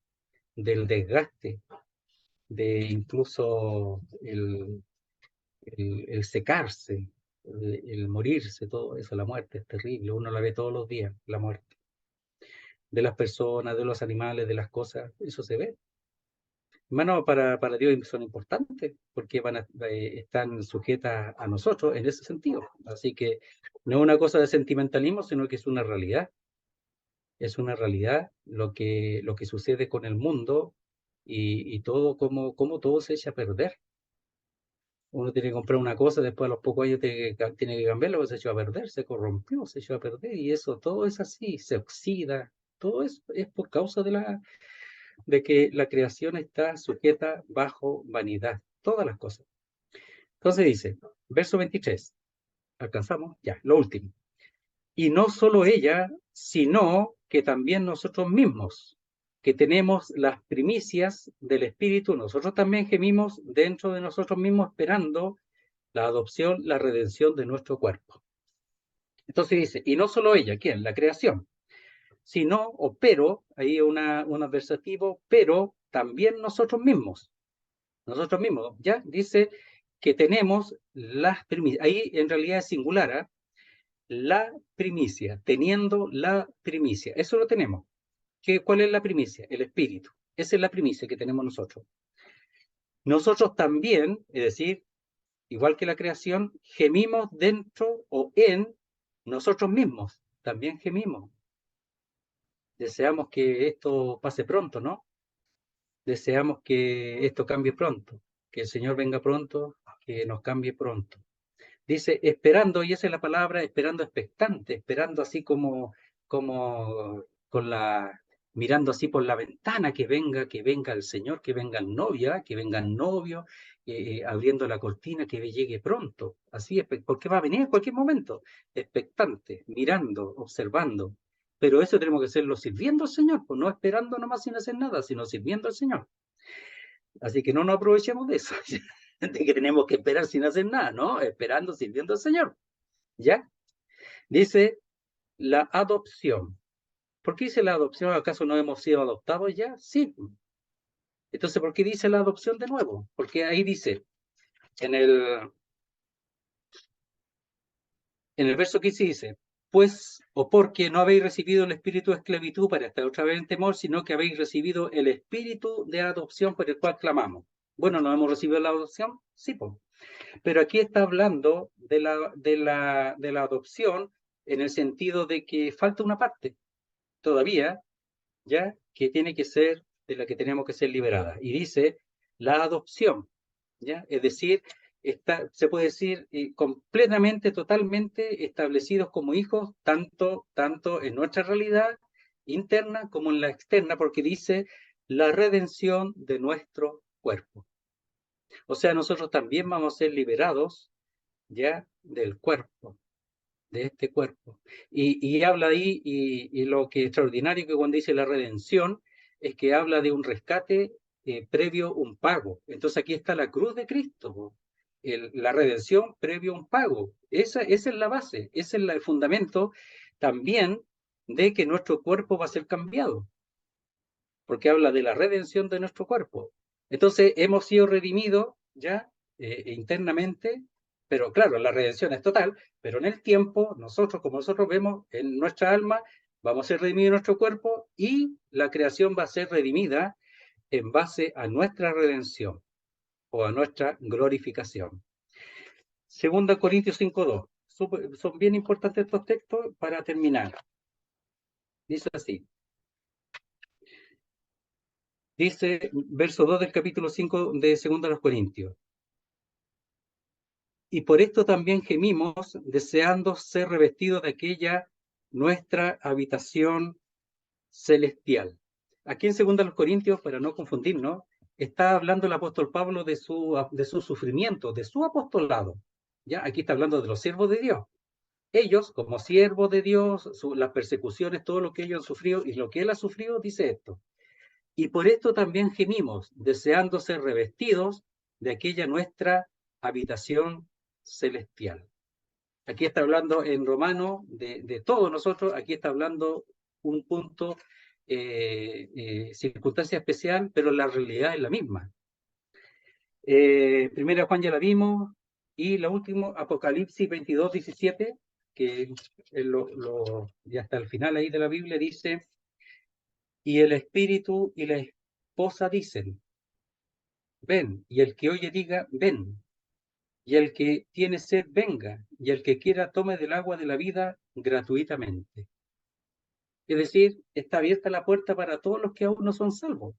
del desgaste, de incluso el secarse, el morirse, todo eso, la muerte es terrible, uno la ve todos los días, la muerte. De las personas, de los animales, de las cosas, eso se ve. Hermano, para Dios son importantes, porque están sujetas a nosotros en ese sentido. Así que no es una cosa de sentimentalismo, sino que es una realidad. Es una realidad lo que sucede con el mundo y todo, como todo se echa a perder. Uno tiene que comprar una cosa, después a los pocos años tiene que cambiarlo, pues se echó a perder, se corrompió, se echó a perder, y eso, todo es así, se oxida. Todo eso es por causa de que la creación está sujeta bajo vanidad, todas las cosas. Entonces dice, verso 23, alcanzamos, ya, lo último. Y no solo ella, sino que también nosotros mismos, que tenemos las primicias del Espíritu, nosotros también gemimos dentro de nosotros mismos esperando la adopción, la redención de nuestro cuerpo. Entonces dice, y no solo ella, ¿quién? La creación, sino, o pero, ahí un adversativo, pero también nosotros mismos, ¿ya? Dice que tenemos las primicias, ahí en realidad es singular, ¿eh? La primicia, teniendo la primicia, eso lo tenemos. ¿Cuál es la primicia? El Espíritu, esa es la primicia que tenemos nosotros. Nosotros también, es decir, igual que la creación, gemimos dentro o en nosotros mismos, también gemimos. Deseamos que esto pase pronto, ¿no? Deseamos que esto cambie pronto, que el Señor venga pronto, que nos cambie pronto. Dice, esperando, y esa es la palabra, esperando expectante, esperando así como con mirando así por la ventana que venga el Señor, que venga el novia, que venga el novio, abriendo la cortina, que llegue pronto. Así, porque va a venir en cualquier momento, expectante, mirando, observando. Pero eso tenemos que hacerlo sirviendo al Señor, pues no esperando nomás sin hacer nada, sino sirviendo al Señor. Así que no nos aprovechemos de eso, de que tenemos que esperar sin hacer nada, ¿no? Esperando, sirviendo al Señor. ¿Ya? Dice la adopción. ¿Por qué dice la adopción? ¿Acaso no hemos sido adoptados ya? Sí. Entonces, ¿por qué dice la adopción de nuevo? Porque ahí dice, en el verso 15 dice, pues, o porque no habéis recibido el espíritu de esclavitud para estar otra vez en temor, sino que habéis recibido el espíritu de adopción por el cual clamamos. Bueno, ¿no hemos recibido la adopción? Sí, pues. Pero aquí está hablando de la adopción en el sentido de que falta una parte todavía, ya, que tiene que ser, de la que tenemos que ser liberada. Y dice la adopción, ya, es decir, se puede decir completamente, totalmente establecidos como hijos, tanto en nuestra realidad interna como en la externa, porque dice la redención de nuestro cuerpo. O sea, nosotros también vamos a ser liberados ya del cuerpo, de este cuerpo. Y habla ahí, y lo que es extraordinario que cuando dice la redención, es que habla de un rescate previo un pago. Entonces aquí está la cruz de Cristo, la redención previo un pago. Esa es la base, ese es el fundamento también de que nuestro cuerpo va a ser cambiado, porque habla de la redención de nuestro cuerpo. Entonces hemos sido redimidos ya internamente, pero claro, la redención es total, pero en el tiempo, nosotros, como nosotros vemos en nuestra alma, vamos a ser redimidos en nuestro cuerpo y la creación va a ser redimida en base a nuestra redención o a nuestra glorificación. Segunda Corintios 5:2. Son bien importantes estos textos para terminar. Dice así. Dice, verso 2 del capítulo 5 de 2 Corintios. Y por esto también gemimos, deseando ser revestidos de aquella nuestra habitación celestial. Aquí en 2 Corintios, para no confundirnos, está hablando el apóstol Pablo de su sufrimiento, de su apostolado. ¿Ya? Aquí está hablando de los siervos de Dios. Ellos, como siervos de Dios, las persecuciones, todo lo que ellos han sufrido y lo que él ha sufrido, dice esto. Y por esto también gemimos, deseando ser revestidos de aquella nuestra habitación celestial. Aquí está hablando en romano de todos nosotros, aquí está hablando un punto, circunstancia especial, pero la realidad es la misma. Primera Juan ya la vimos, y la última, Apocalipsis 22, 17, que ya hasta el final ahí de la Biblia dice, y el espíritu y la esposa dicen, ven, y el que oye diga, ven, y el que tiene sed venga, y el que quiera tome del agua de la vida gratuitamente. Es decir, está abierta la puerta para todos los que aún no son salvos.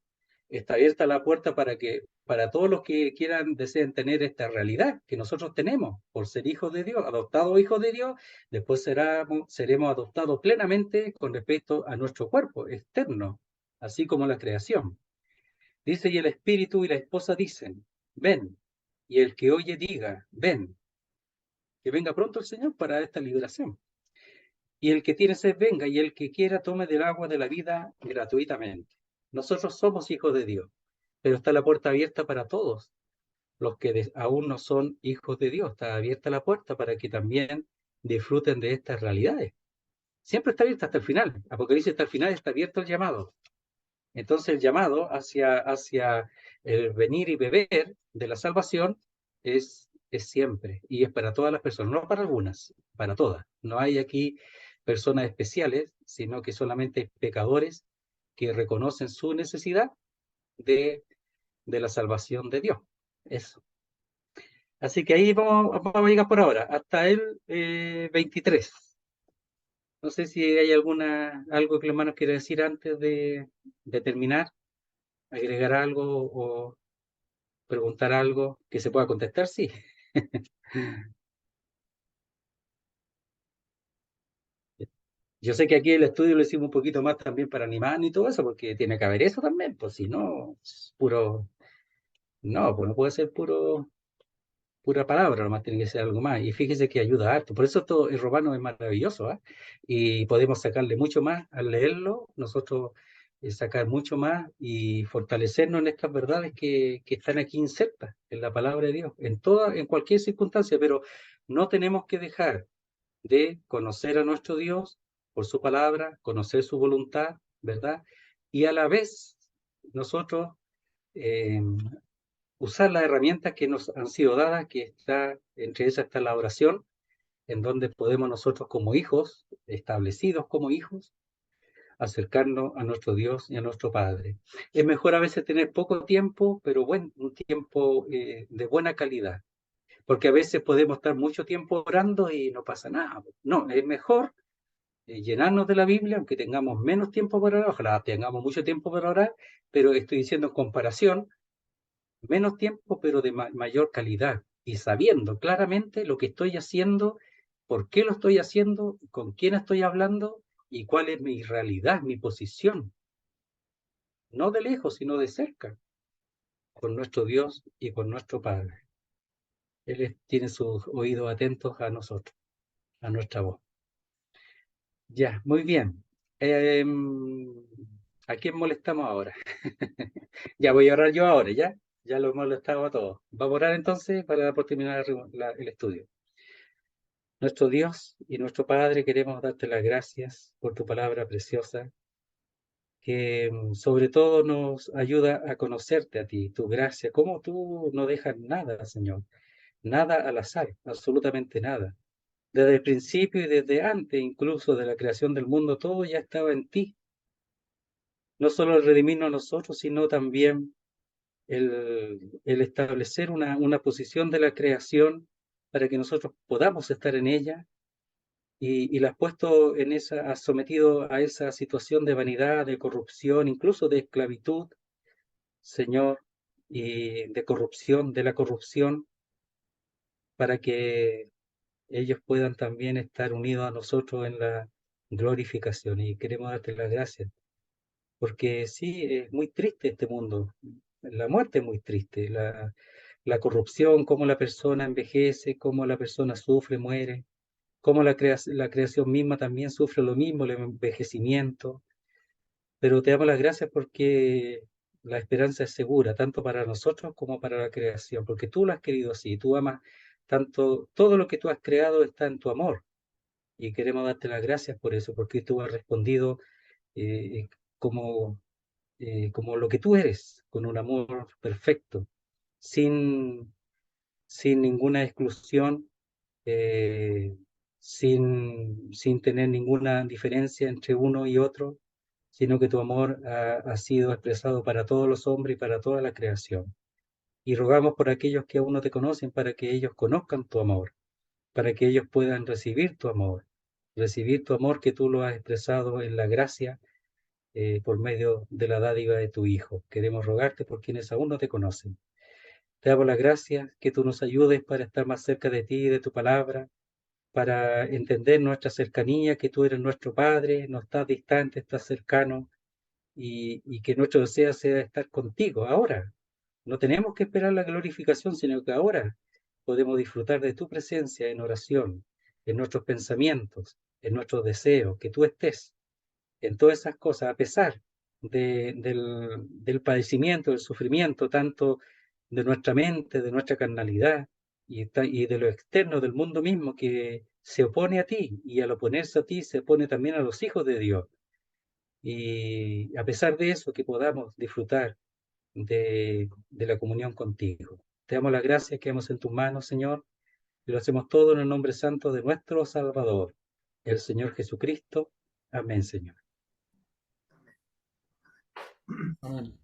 Está abierta la puerta para todos los que quieran, deseen tener esta realidad que nosotros tenemos por ser hijos de Dios, adoptados hijos de Dios. Después seremos adoptados plenamente con respecto a nuestro cuerpo externo, así como la creación. Dice, y el espíritu y la esposa dicen, ven, y el que oye diga, ven, que venga pronto el Señor para esta liberación. Y el que tiene sed venga, y el que quiera tome del agua de la vida gratuitamente. Nosotros somos hijos de Dios, pero está la puerta abierta para todos los que aún no son hijos de Dios. Está abierta la puerta para que también disfruten de estas realidades. Siempre está abierta hasta el final. Apocalipsis hasta el final está abierto el llamado. Entonces el llamado hacia el venir y beber de la salvación es siempre, y es para todas las personas, no para algunas, para todas. No hay aquí personas especiales, sino que solamente pecadores que reconocen su necesidad de la salvación de Dios. Eso. Así que ahí vamos a llegar por ahora, hasta el 23. No sé si hay algo que los hermanos quieren decir antes de terminar, agregar algo o preguntar algo que se pueda contestar, sí. Yo sé que aquí el estudio lo hicimos un poquito más también para animar y todo eso, porque tiene que haber eso también, pues si no, es puro, no, pues no puede ser pura palabra, nomás tiene que ser algo más. Y fíjese que ayuda harto. Por eso todo el romano es maravilloso, ¿eh? Y podemos sacarle mucho más al leerlo, nosotros sacar mucho más y fortalecernos en estas verdades que están aquí insertas en la palabra de Dios, en cualquier circunstancia, pero no tenemos que dejar de conocer a nuestro Dios por su palabra, conocer su voluntad, ¿verdad? Y a la vez nosotros eh, usar las herramientas que nos han sido dadas, que entre esas está la oración, en donde podemos nosotros como hijos, establecidos como hijos, acercarnos a nuestro Dios y a nuestro Padre. Es mejor a veces tener poco tiempo, pero un tiempo de buena calidad, porque a veces podemos estar mucho tiempo orando y no pasa nada. No, es mejor llenarnos de la Biblia, aunque tengamos menos tiempo para orar, ojalá tengamos mucho tiempo para orar, pero estoy diciendo en comparación, menos tiempo, pero de mayor calidad, y sabiendo claramente lo que estoy haciendo, por qué lo estoy haciendo, con quién estoy hablando y cuál es mi realidad, mi posición, no de lejos, sino de cerca, con nuestro Dios y con nuestro Padre. Él tiene sus oídos atentos a nosotros, a nuestra voz. Ya, muy bien. ¿A quién molestamos ahora? Ya voy a orar yo ahora, ¿ya? Ya lo hemos molestado a todos. Vamos a orar entonces para por terminar el estudio. Nuestro Dios y nuestro Padre, queremos darte las gracias por tu palabra preciosa, que sobre todo nos ayuda a conocerte a ti, tu gracia, cómo tú no dejas nada, Señor, nada al azar, absolutamente nada. Desde el principio y desde antes, incluso de la creación del mundo, todo ya estaba en ti. No solo el redimirnos a nosotros, sino también el establecer una posición de la creación para que nosotros podamos estar en ella, y la has puesto has sometido a esa situación de vanidad, de corrupción, incluso de esclavitud, Señor, y de corrupción, de la corrupción, para que ellos puedan también estar unidos a nosotros en la glorificación. Y queremos darte las gracias, porque sí, es muy triste este mundo. La muerte es muy triste, la corrupción, cómo la persona envejece, cómo la persona sufre, muere, cómo la creación misma también sufre lo mismo, el envejecimiento. pero te damos las gracias porque la esperanza es segura, tanto para nosotros como para la creación, porque tú lo has querido así, tú amas tanto, todo lo que tú has creado está en tu amor, y queremos darte las gracias por eso, porque tú has respondido eh, como, como lo que tú eres, con un amor perfecto, sin, sin ninguna exclusión, eh, sin tener ninguna diferencia entre uno y otro, sino que tu amor ha sido expresado para todos los hombres y para toda la creación. Y rogamos por aquellos que aún no te conocen, para que ellos conozcan tu amor, para que ellos puedan recibir tu amor que tú lo has expresado en la gracia por medio de la dádiva de tu Hijo. Queremos rogarte por quienes aún no te conocen. Te damos las gracias, que tú nos ayudes para estar más cerca de ti y de tu palabra, para entender nuestra cercanía, que tú eres nuestro Padre, no estás distante, estás cercano, y que nuestro deseo sea estar contigo ahora. No tenemos que esperar la glorificación, sino que ahora podemos disfrutar de tu presencia en oración, en nuestros pensamientos, en nuestros deseos, que tú estés en todas esas cosas, a pesar del padecimiento, del sufrimiento, tanto de nuestra mente, de nuestra carnalidad y de lo externo del mundo mismo que se opone a ti, y al oponerse a ti se opone también a los hijos de Dios. Y a pesar de eso, que podamos disfrutar de la comunión contigo. Te damos las gracias, quedamos en tus manos, Señor, y lo hacemos todo en el nombre santo de nuestro Salvador, el Señor Jesucristo. Amén, Señor. Amén.